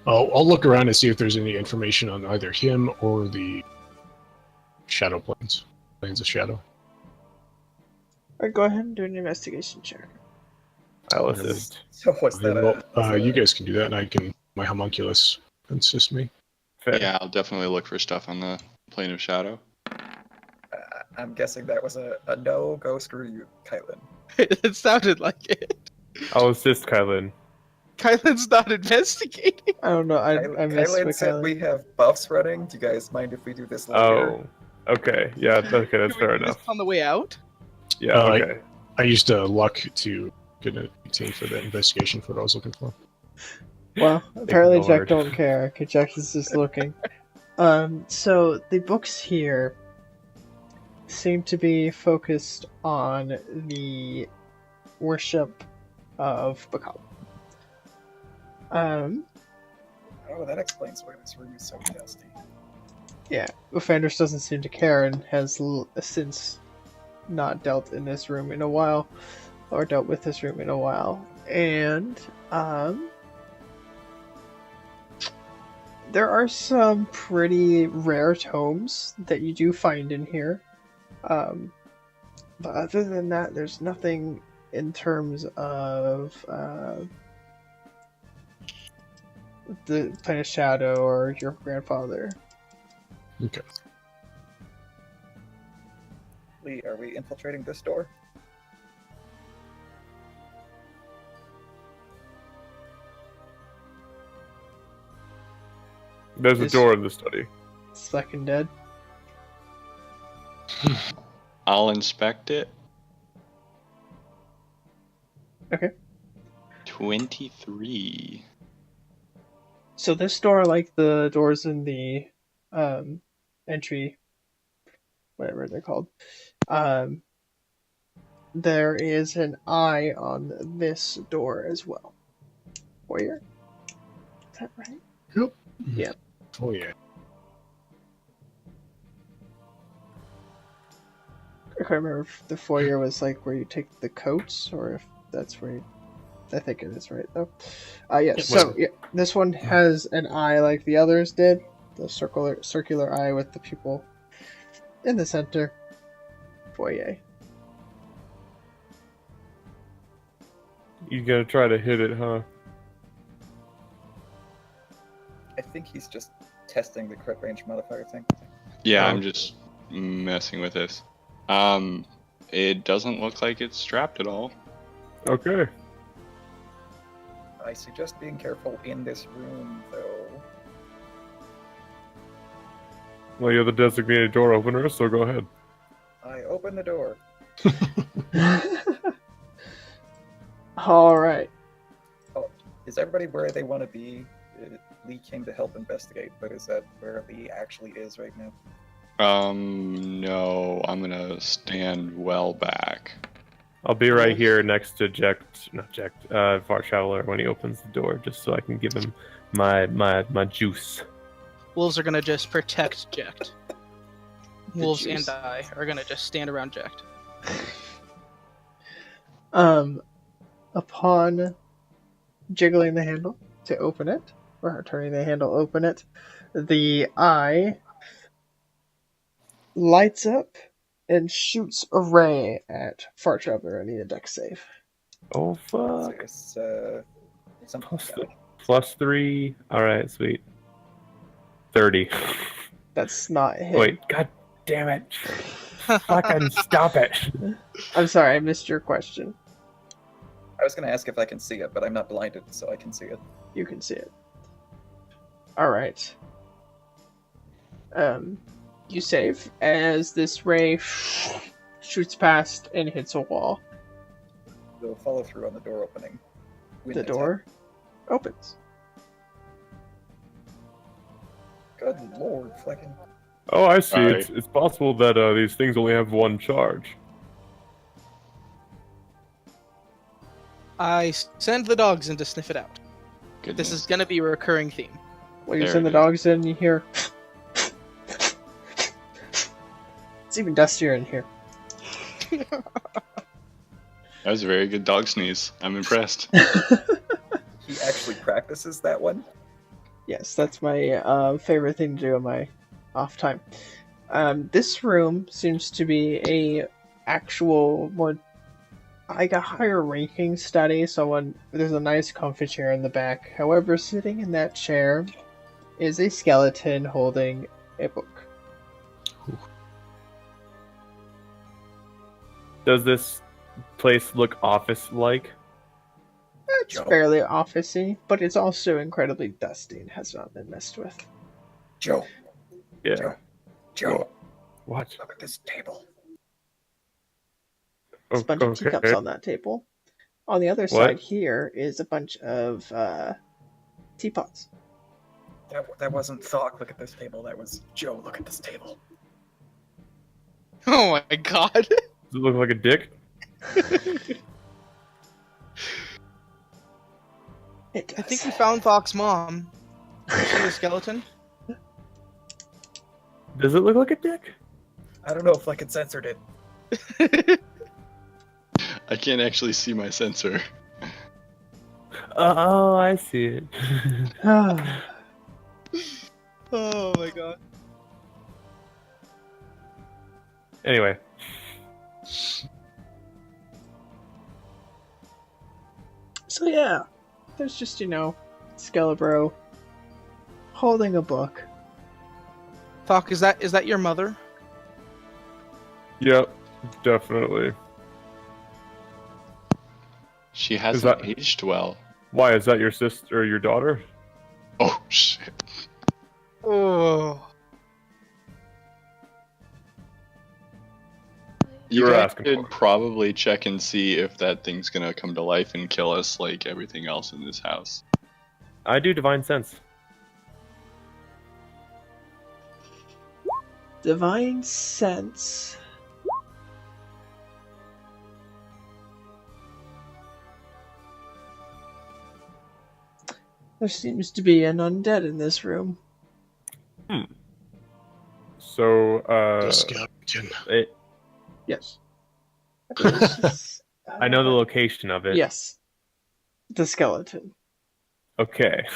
I'll look around and see if there's any information on either him or the shadow planes. Planes of shadow. Alright, go ahead and do an investigation check. I'll assist. So what's that? You guys can do that, and I can. My homunculus assist me. Fair. Yeah, I'll definitely look for stuff on the plane of shadow. I'm guessing that was a no. Go screw you, Kylan. It sounded like it. I'll assist Kylan. Kylan's not investigating. I don't know, I missed Kylan what said Kylan... we have buffs running. Do you guys mind if we do this later? Oh. Okay. Yeah, okay, that's fair Can we do enough. this on the way out? Yeah. Okay. I used luck to get an 18 for the investigation for what I was looking for. Well, apparently Jack Ignored. don't care. Okay, Jack is just looking. So the books here seem to be focused on the worship of Bacall. Oh, that explains why this room is so dusty. Yeah, Ufanders doesn't seem to care and has since not dealt in this room in a while, or dealt with this room in a while. And there are some pretty rare tomes that you do find in here. But other than that, there's nothing in terms of the Planet Shadow or your grandfather. Okay. Lee, are we infiltrating this door? There's a This- door in the study. Second dead. I'll inspect it. Okay. 23. So this door, like the doors in the entry, whatever they're called, there is an eye on this door as well. Foyer? Is that right? Yep. Yeah. Oh yeah. I can't remember if the foyer was like where you take the coats or if that's where you... I think it is right though. Yeah, It so was. yeah, this one has an eye like the others did. The circular eye with the pupil in the center. Foyer. You gonna try to hit it, huh? I think he's just testing the crit range modifier thing. Yeah, Oh. I'm just messing with this. It doesn't look like it's strapped at all. Okay. I suggest being careful in this room, though. Well, you're the designated door opener, so go ahead. I open the door. All right. Is everybody where they want to be? Lee came to help investigate, but is that where Lee actually is right now? No, I'm gonna stand well back. I'll be right here next to Far Traveler when he opens the door, just so I can give him my juice. Wolves are gonna just protect Jekt. Wolves juice. and I are gonna just stand around Jekt. Upon jiggling the handle to open it, or turning the handle open it, the eye lights up and shoots a ray at Far Traveler. I need a dex save. Oh So fuck! it's something +3. All right, sweet. 30. That's not him. Wait, god damn it! Fucking stop it! I'm sorry, I missed your question. I was going to ask if I can see it, but I'm not blinded, so I can see it. You can see it. Alright. You save as this ray shoots past and hits a wall. We'll follow through on the door opening. When The it's door opens. Good lord, Flecken. Oh, I see. Alright. It's possible that these things only have one charge. I send the dogs in to sniff it out. Goodness. This is gonna be a recurring theme. When you There send the it is. dogs in, you hear. It's even dustier in here. That was a very good dog sneeze. I'm impressed. He actually practices that one? Yes, that's my favorite thing to do in my off time. This room seems to be a actual more like a higher ranking study. There's a nice comfy chair in the back. However, sitting in that chair is a skeleton holding a book. Does this place look office-like? It's fairly officey, but it's also incredibly dusty and has not been messed with. Joe, Yeah. Joe, What? look at this table. There's a bunch of teacups Okay. on that table. On the other What? side here is a bunch of teapots. That wasn't Thok, look at this table. That was Joe, look at this table. Oh my god. Does it look like a dick? It does. I think we found Thok's mom. Is she a skeleton? Does it look like a dick? I don't know if I can censored it. I can't actually see my sensor. Oh, I see it. Oh my god. Anyway, So yeah, there's just, Skelebro holding a book. Thok, is that your mother? yep, definitely. She hasn't that- aged well. Why is that your sister or your daughter? Oh shit. Oh. You You were guys asking should for it. probably check and see if that thing's gonna come to life and kill us like everything else in this house. I do divine sense. Divine sense. There seems to be an undead in this room. So, The skeleton. Yes. I believe this is- I know the location of it. Yes. The skeleton. Okay.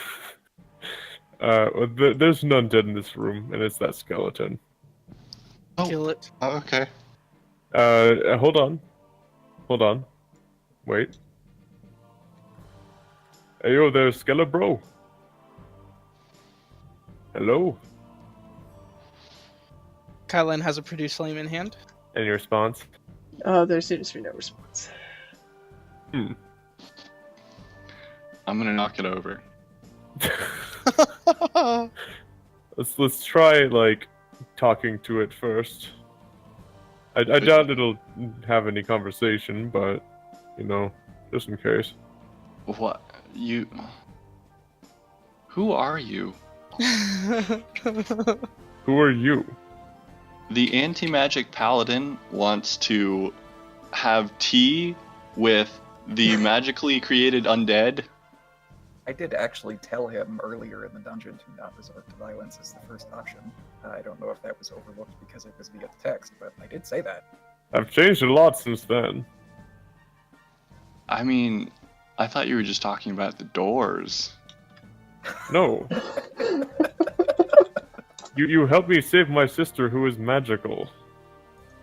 There's an undead in this room, and it's that skeleton. Oh. Kill it. Oh, okay. Hold on. Hold on. Wait. Hey, yo there, Skelebro. Hello? Kylan has a produce flame in hand. Any response? There seems to be no response. I'm gonna knock it over. Let's try, like, talking to it first. I doubt it'll have any conversation, but, just in case. What? You... Who are you? Who are you? The anti-magic paladin wants to have tea with the magically created undead. I did actually tell him earlier in the dungeon to not resort to violence as the first option. I don't know if that was overlooked because it was via text, but I did say that. I've changed a lot since then. I mean, I thought you were just talking about the doors. No. You helped me save my sister who is magical.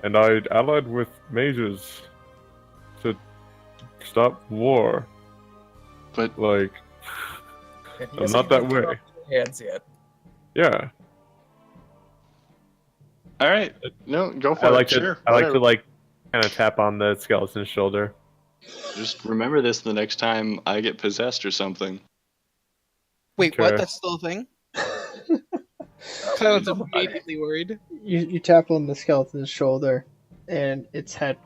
And I allied with mages to stop war. But Like, And he I'm hasn't not that even put way. up his hands yet. Yeah. all right, no, go for I it. like Sure, to whatever. kind of tap on the skeleton's shoulder. Just remember this the next time I get possessed or something. Wait, Okay. what? That's still a thing? Kylan's immediately worried. You tap on the skeleton's shoulder, and its head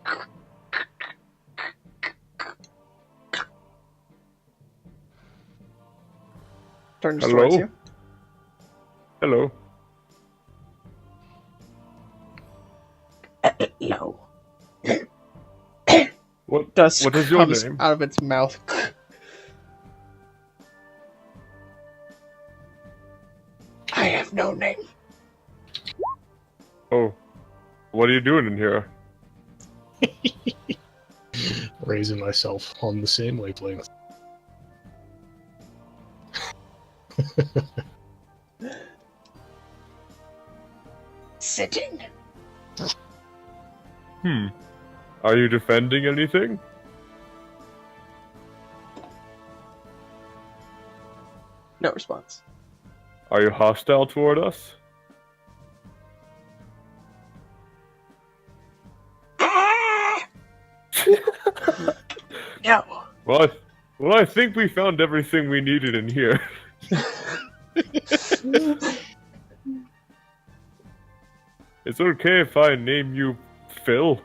turns Hello? towards you. Hello. No. What Dust What is your comes name? out of its mouth. I have no name. Oh. What are you doing in here? Raising myself on the same wavelength. Sitting. Are you defending anything? No response. Are you hostile toward us? No. Well, I think we found everything we needed in here. It's okay if I name you Phil.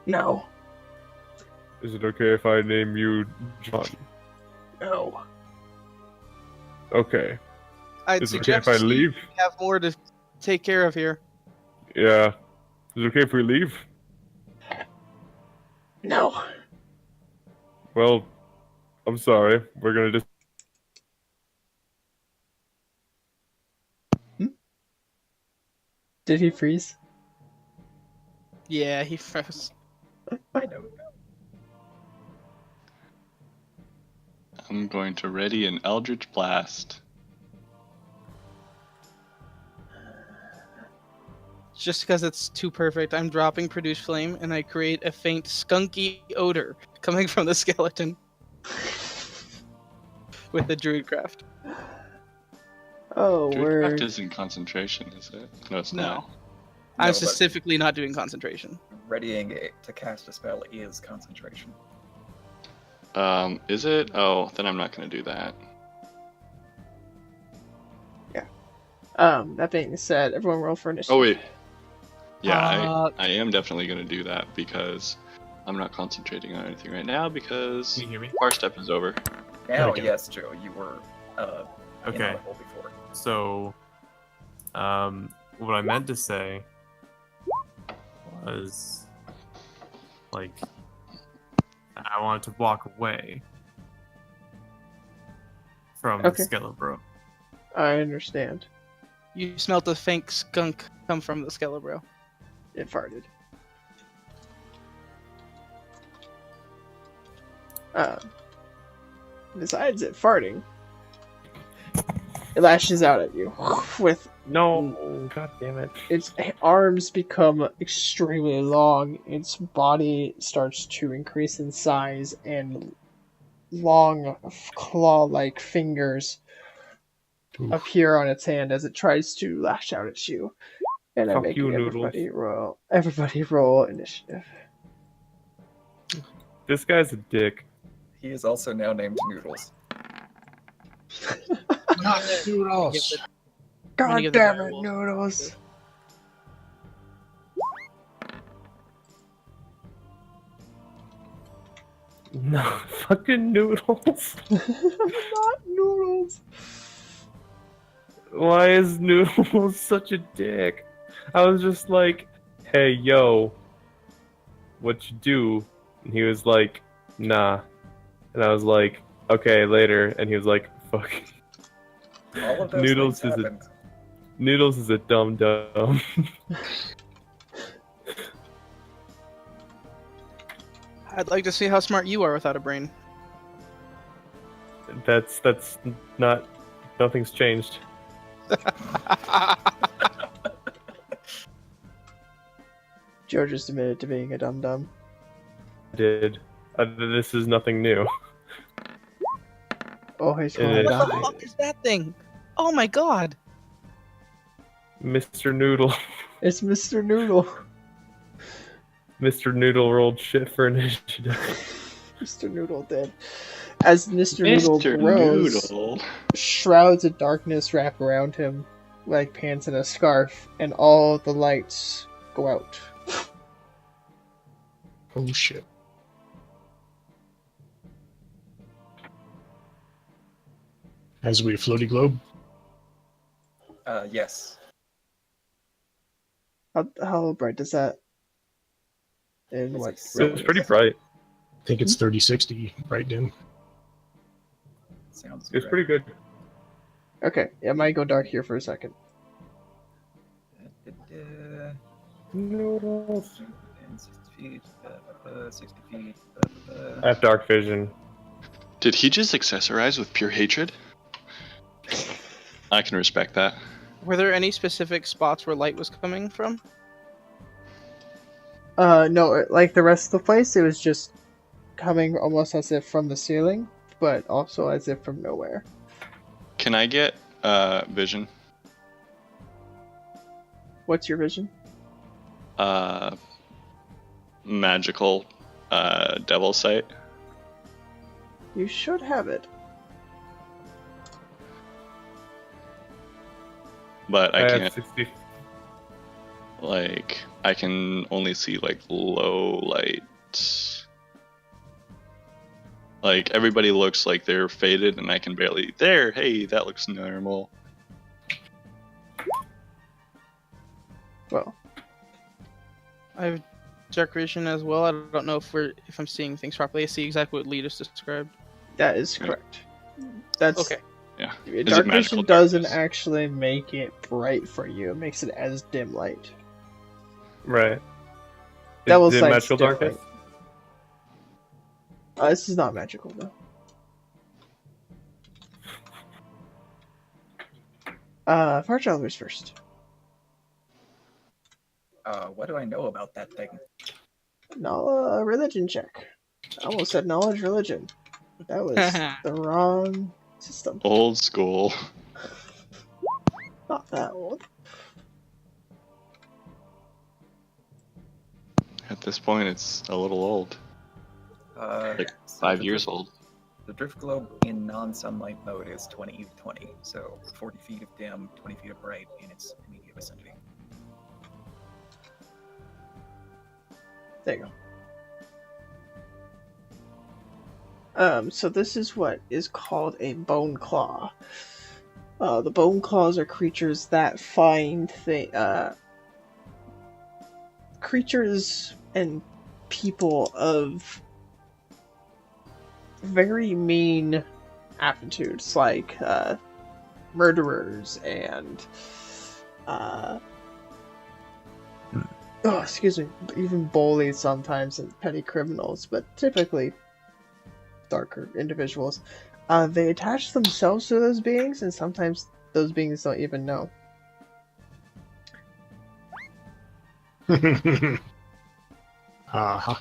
No. Is it okay if I name you John? No. Okay. I'd Is it okay suggest if I you leave? have more to take care of here. Yeah. Is it okay if we leave? No. Well, I'm sorry. We're gonna just. Did he freeze? Yeah, he froze. I know. I'm going to ready an Eldritch Blast. Just because it's too perfect, I'm dropping Produce Flame, and I create a faint skunky odor coming from the skeleton with the Druidcraft. Oh, Druidcraft word. isn't concentration, is it? No, it's No. not. I'm No, but specifically not doing concentration. readying it to cast a spell is concentration. Is it? Oh, then I'm not going to do that. That being said, everyone roll for initiative. Oh, wait. Yeah, Fuck. I am definitely going to do that because I'm not concentrating on anything right now because Can you hear me? Far Step is over. Now, Okay. yes, Joe, you were Okay. inaudible before. So, what I meant to say was, like, I wanted to walk away from Okay. the Skelebro. I understand. You smelt a faint skunk come from the Skelebro. It farted. Besides it farting, it lashes out at you with No. God damn it. its arms become extremely long, its body starts to increase in size, and long claw-like fingers Oof. appear on its hand as it tries to lash out at you. And I'm Fuck making you, Noodles. everybody roll initiative. This guy's a dick. He is also now named Noodles. Not noodles. I'm gonna God give the damn it, direwolf- Noodles. No, fucking Noodles. Not Noodles. Why is Noodles such a dick? I was just like, hey, yo, what you do? And he was like, nah. And I was like, okay, later. And he was like, fuck. All of those Noodles things is a happened. Noodles is a dumb dumb. I'd like to see how smart you are without a brain. That's not. Nothing's changed. Joe just admitted to being a dum dum. Did this is nothing new. Oh, he's It gonna is. What the die. fuck is that thing? Oh my god! Mr. Noodle. It's Mr. Noodle. Mr. Noodle rolled shit for initiative. Mr. Noodle did. As Mr. Noodle Mr. grows, Noodle. shrouds of darkness wrap around him like pants in a scarf, and all the lights go out. Oh shit. As we floaty globe. Yes. How bright is that? And It's what? like It So- was pretty bright. I think it's 3060 right dim. Sounds It was correct. pretty good. Okay, it might go dark here for a second. Noodles. And 60 feet, 60 feet. I have dark vision. Did he just accessorize with pure hatred? I can respect that. Were there any specific spots where light was coming from? No, like the rest of the place, it was just coming almost as if from the ceiling, but also as if from nowhere. Can I get vision? What's your vision? Magical devil sight. You should have it. But I have can't 60. like I can only see like low light. Like everybody looks like they're faded, and I can barely. There, hey, that looks normal. Well, I have dark vision as well. I don't know if I'm seeing things properly. I see exactly what Lee just described. that is correct. That's Okay. Yeah. Dark magical vision doesn't darkness? actually make it bright for you. It makes it as dim light. Right. Devil Is it Sight's magical different. darkness? This is not magical though. Fire Travelers first. What do I know about that thing? No, religion check. I almost said knowledge religion. That was the wrong system. Old school. Not that old. At this point, it's a little old. Like So 5 the years drift- old. The drift globe in non-sunlight mode is 20/20, so 40 feet of dim, 20 feet of bright in its immediate vicinity. There you go. So this is what is called a bone claw. The bone claws are creatures that find creatures and people of very mean aptitudes, like murderers and excuse me, even bullies sometimes and petty criminals, but typically darker individuals. They attach themselves to those beings, and sometimes those beings don't even know. Uh-huh.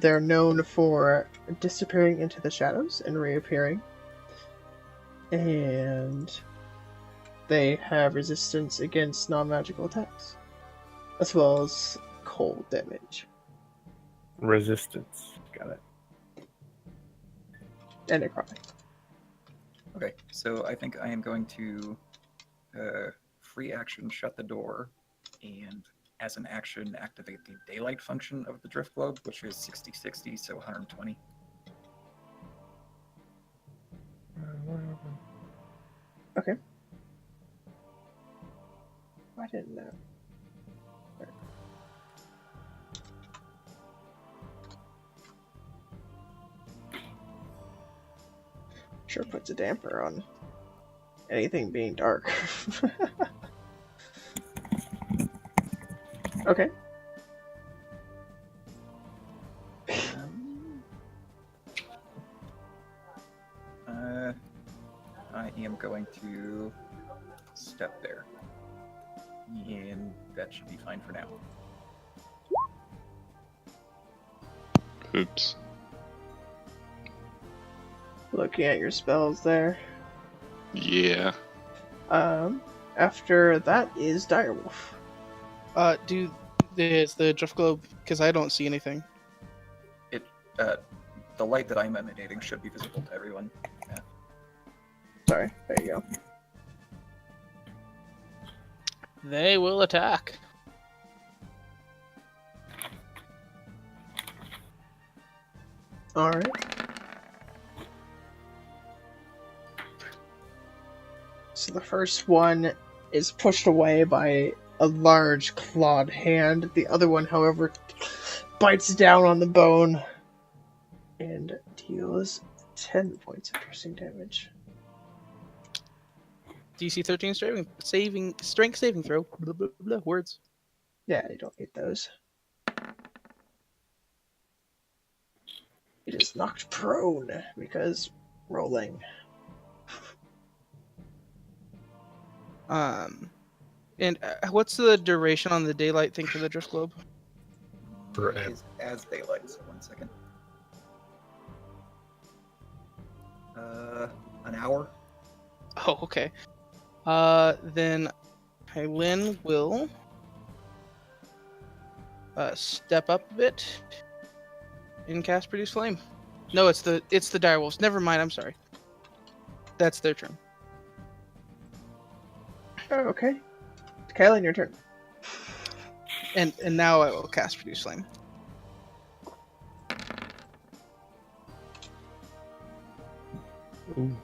They're known for disappearing into the shadows and reappearing. And they have resistance against non-magical attacks, as well as cold damage. Resistance. Got it. And necrotic. Okay, so I think I am going to free action shut the door, and as an action activate the daylight function of the drift globe, which is 60/60, so 120. Okay. I didn't know. Sure puts a damper on anything being dark. Okay. I am going to step there, and that should be fine for now. Oops. Looking at your spells there. Yeah. After that is Direwolf. Is the drift globe, because I don't see anything. The light that I'm emanating should be visible to everyone. Sorry, there you go. They will attack. Alright. So the first one is pushed away by a large clawed hand. The other one, however, bites down on the bone and deals 10 points of piercing damage. DC 13 strength saving throw. Blah, blah, blah, words. Yeah, you don't need those. It is knocked prone because rolling. And what's the duration on the daylight thing for the drift globe? Forever. It is as daylight, so 1 second. An hour? Oh, okay. Then Lynn will step up a bit and cast Produce Flame. No, it's the direwolves. Never mind. I'm sorry. That's their turn. Oh, okay. Kylan, your turn. And now I will cast Produce Flame. Ooh.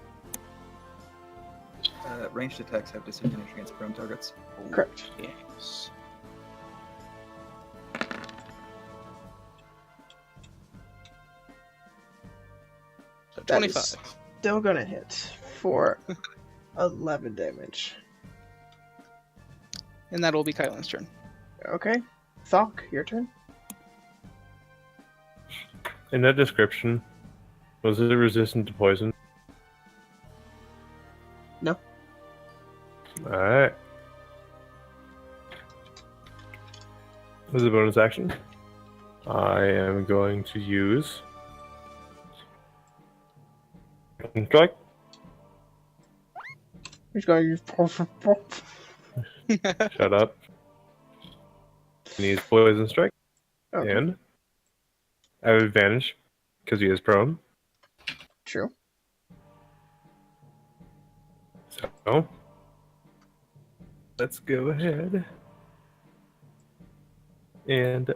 Ranged attacks have disadvantage against prone targets. Correct. Yes. So That is 25. still gonna hit for 11 damage. And that will be Kylan's turn. Okay. Thok, your turn. In that description, was it resistant to poison? No. Alright. As a bonus action, I am going to use strike. He's gonna use Shut up. And use poison strike, Okay. and I have advantage because he is prone. True. So let's go ahead and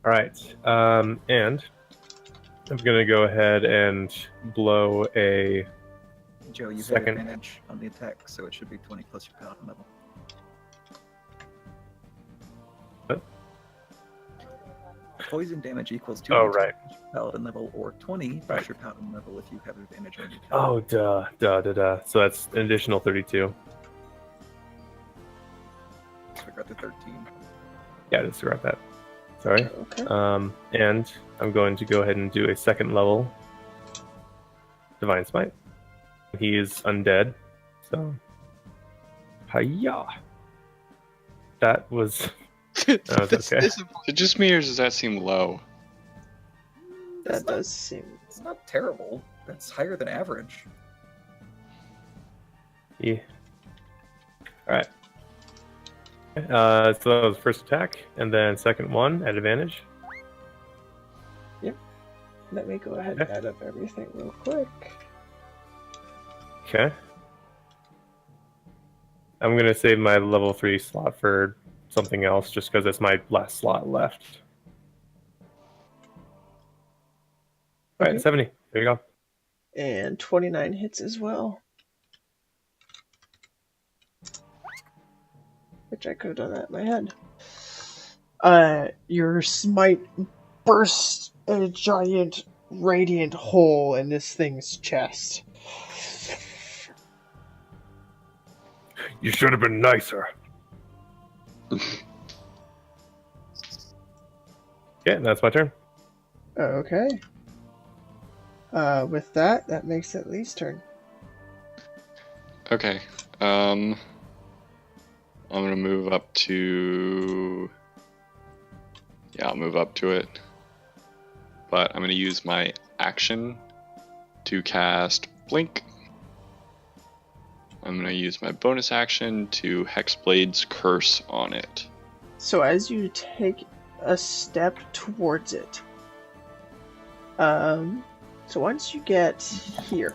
all right, and I'm gonna go ahead and blow a Joe, you Second. have advantage on the attack, so it should be 20 plus your paladin level. What? Poison damage equals 2 Oh, right. paladin level, or 20 plus Right. your paladin level if you have advantage on the attack. Oh, duh. So that's an additional 32. So we got to 13. Yeah, I disregard that. Sorry. Okay. And I'm going to go ahead and do a second level Divine Smite. He is undead, so hiya. That was That's okay. disappointing. Is it just me or does that seem low? That does seem. It's not terrible. That's higher than average. Yeah. All right. So that was first attack, and then second one at advantage. Let me go ahead and Okay. add up everything real quick. Okay. I'm gonna save my level 3 slot for something else, just because it's my last slot left. All right, Okay. 70. There you go. And 29 hits as well. Which I could have done that in my head. Your smite bursts a giant radiant hole in this thing's chest. You should have been nicer. Yeah, that's my turn. Okay. With that makes it Lee's turn. Okay. I'm gonna move up to. Yeah, I'll move up to it. But I'm gonna use my action to cast Blink. I'm gonna use my bonus action to Hexblade's Curse on it. So as you take a step towards it, so once you get here,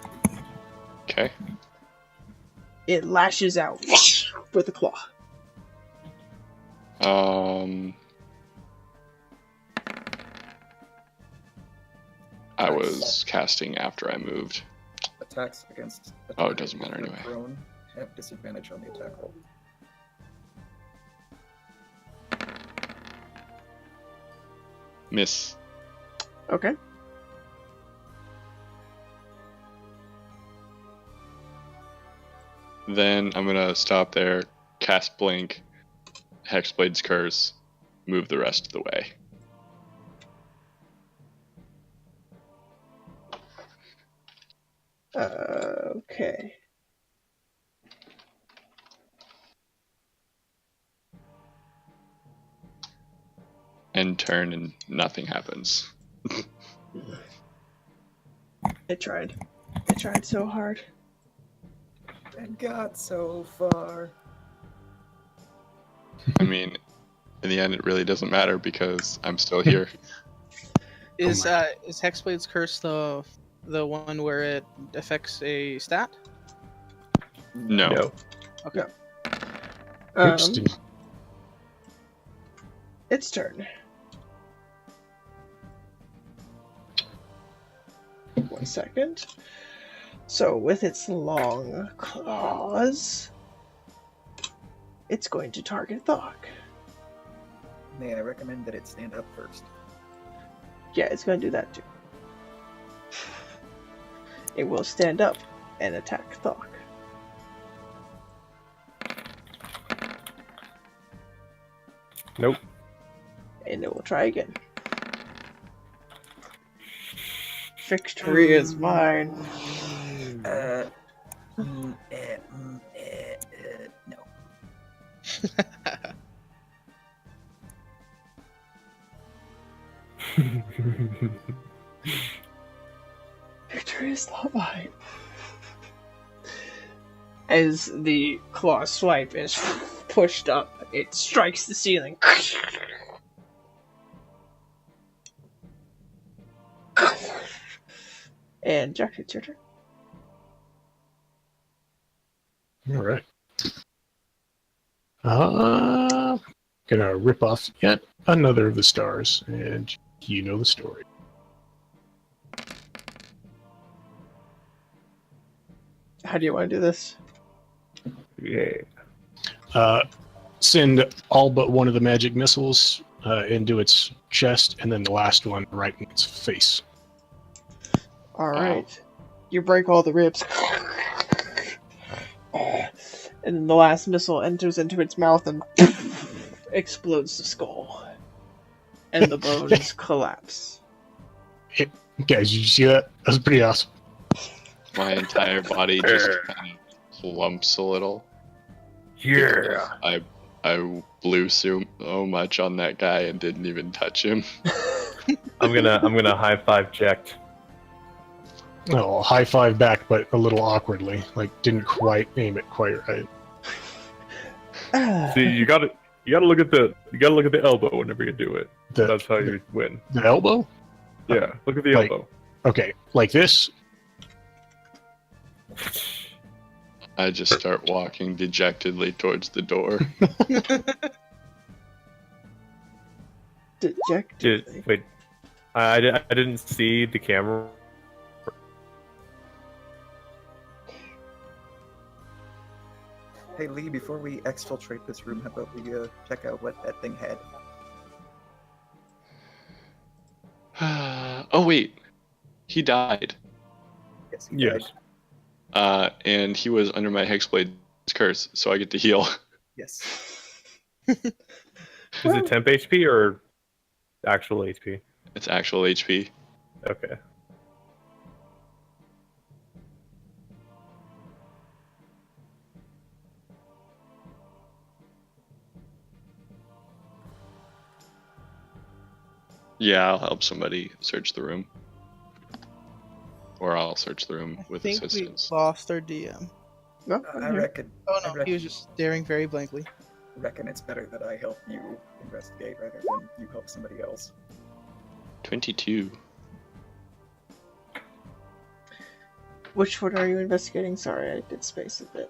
Okay. it lashes out with a claw. I was casting after I moved. Attacks against. Oh, it doesn't matter anyway. Prone have disadvantage on the attack roll. Miss. Okay. Then I'm gonna stop there, cast Blink, Hexblade's Curse, move the rest of the way. Okay. And turn and nothing happens. I tried. I tried so hard. And got so far. I mean, in the end, it really doesn't matter because I'm still here. Is my- Hexblade's Curse the one where it affects a stat? No. No. Okay. Interesting. Its turn. 1 second. So, with its long claws, it's going to target Thok. May I recommend that it stand up first? Yeah, it's going to do that too. It will stand up and attack Thok. Nope. And it will try again. Victory is mine. No. Victory is not mine. As the claw swipe is pushed up, it strikes the ceiling. And Jack, it's your turn. All right. Gonna rip off yet another of the stars, and you know the story. How do you want to do this? Yeah. Send all but one of the magic missiles into its chest, and then the last one right in its face. Alright. You break all the ribs. And then the last missile enters into its mouth and explodes the skull. And the bones collapse. Guys, you see that? That was pretty awesome. My entire body just kind of slumps a little. Yeah. I blew so much on that guy and didn't even touch him. I'm gonna high five Jack. Oh, high five back, but a little awkwardly. Like, didn't quite aim it quite right. See, you gotta look at the elbow whenever you do it. The, That's how you win. the elbow? Yeah, look at the Like- elbow. Okay, like this? I just start walking dejectedly towards the door. Dejectedly. Wait, I didn't see the camera. Hey Lee, before we exfiltrate this room, how about we check out what that thing had? Oh wait, he died. Yes. he Yes. died. And he was under my Hexblade's curse, so I get to heal. Yes. Is it temp HP or actual HP? It's actual HP. Okay. Yeah, I'll help somebody search the room. Or I'll search the room I with think assistance. we lost our DM. No, I I'm here. reckon. Oh I no, reckon, he was just staring very blankly. reckon it's better that I help you investigate rather than you help somebody else. 22. Which one are you investigating? Sorry, I did space a bit.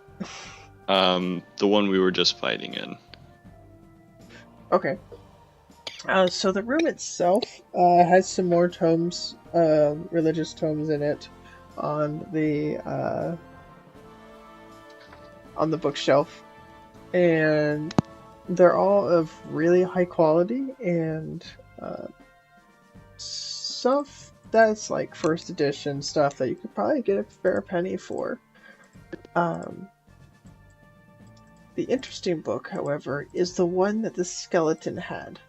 The one we were just fighting in. Okay. So the room itself has some more tomes, religious tomes in it, on the bookshelf, and they're all of really high quality and stuff that's like first edition stuff that you could probably get a fair penny for. The interesting book, however, is the one that the skeleton had.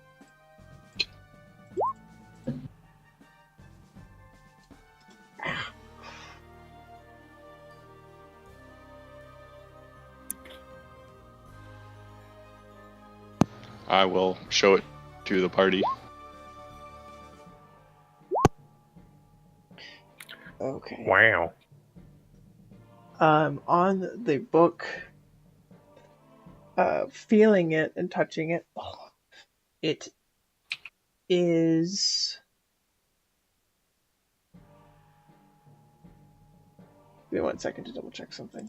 I will show it to the party. Okay. Wow. On the book, feeling it and touching it, It is... Give me 1 second to double check something.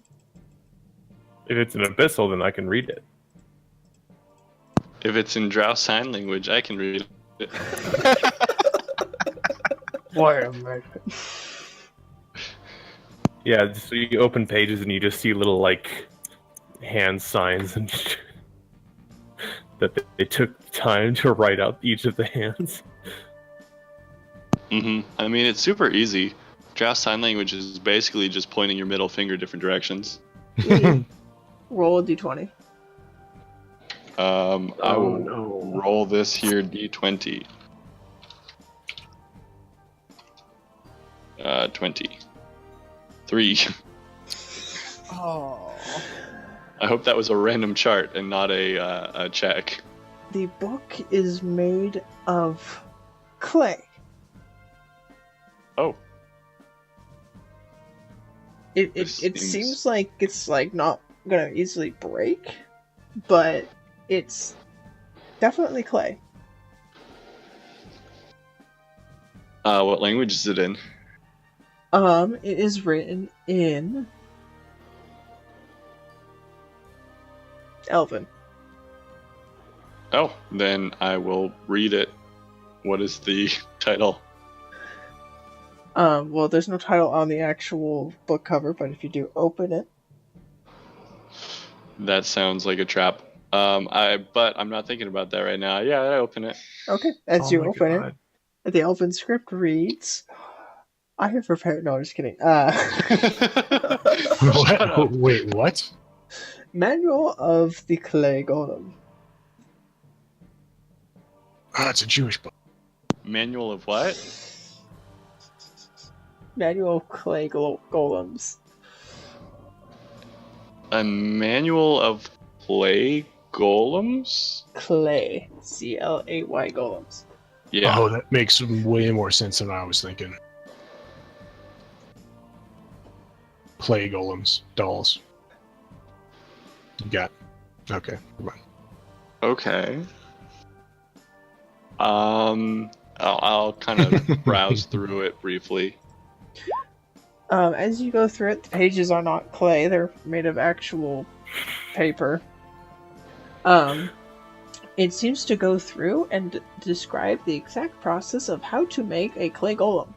If it's an abyssal, then I can read it. If it's in Drow sign language, I can read it. Wait a minute. Yeah, so you open pages and you just see little like hand signs and that they took time to write out each of the hands. I mean, it's super easy. Drow sign language is basically just pointing your middle finger different directions. Roll a d20. I will roll this here d20. 20. 3. Oh. I hope that was a random chart and not a check. The book is made of clay. Oh. It This seems like it's like not gonna easily break, but it's definitely clay. What language is it in? It is written in Elven. Oh, then I will read it. What is the title? Well, there's no title on the actual book cover, but if you do open it, That sounds like a trap. But I'm not thinking about that right now. Yeah, I open it. okay, as Oh you my open God. it, the Elven script reads. I have prepared. No, just kidding. What? Wait, what? Manual of the Clay Golem. Ah, it's a Jewish book. Manual of what? Manual of Clay Golems. A manual of clay golems? Clay. C-L-A-Y golems. Yeah. Oh, that makes way more sense than I was thinking. Clay golems, dolls. You got. Okay, never mind. Okay. I'll kind of browse through it briefly. As you go through it, the pages are not clay, they're made of actual paper. It seems to go through and describe the exact process of how to make a clay golem.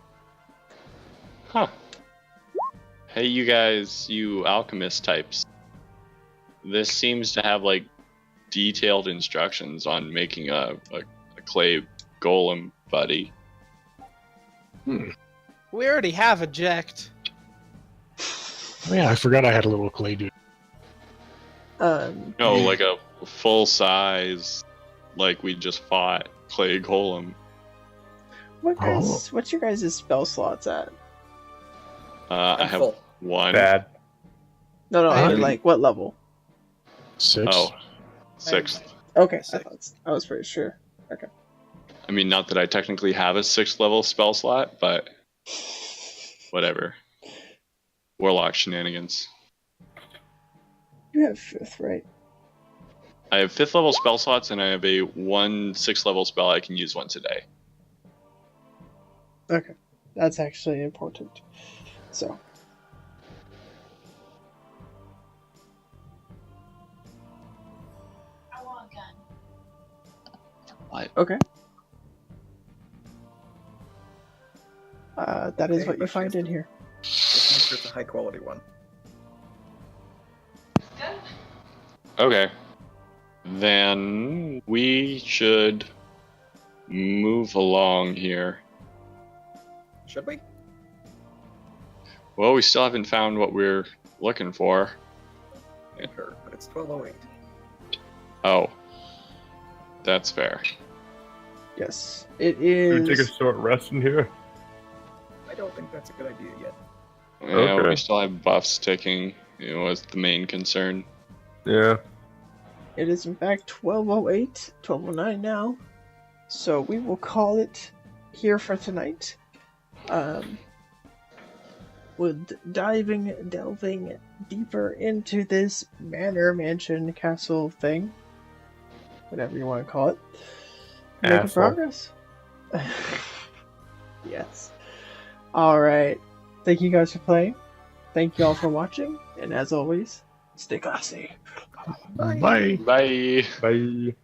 Huh. Hey, you guys, you alchemist types. This seems to have, like, detailed instructions on making a clay golem buddy. We already have eject. Oh, yeah, I forgot I had a little clay dude. No, like a full size, like we just fought clay golem. What's your guys' spell slots at? I have full. 1. Bad. No, I mean, Um, like, what level? 6. Oh, 6th. Okay, Six. I was pretty sure. Okay. I mean, not that I technically have a 6th level spell slot, but whatever. Warlock shenanigans. You have 5th, right? I have 5th level spell slots, and I have a 1 6th level spell I can use once a day. Okay. That's actually important. So. I want a gun. What? Okay. That is Okay, what you but find she's- in here. Just make sure it's a high quality one. Okay. Then we should move along here. Should we? Well, we still haven't found what we're looking for. Sure, but it's 12:08. Oh. That's fair. Yes. It Should we is. take a short rest in here? I don't think that's a good idea yet. Yeah, Okay. we still have buffs ticking. It was the main concern. Yeah. It is in fact 12:08, 12:09 now. So we will call it here for tonight. With delving deeper into this manor, mansion, castle thing, whatever you want to call it. Making Asshole. progress. Yes. Alright. Thank you guys for playing. Thank you all for watching. And as always, stay classy. Bye. Bye. Bye.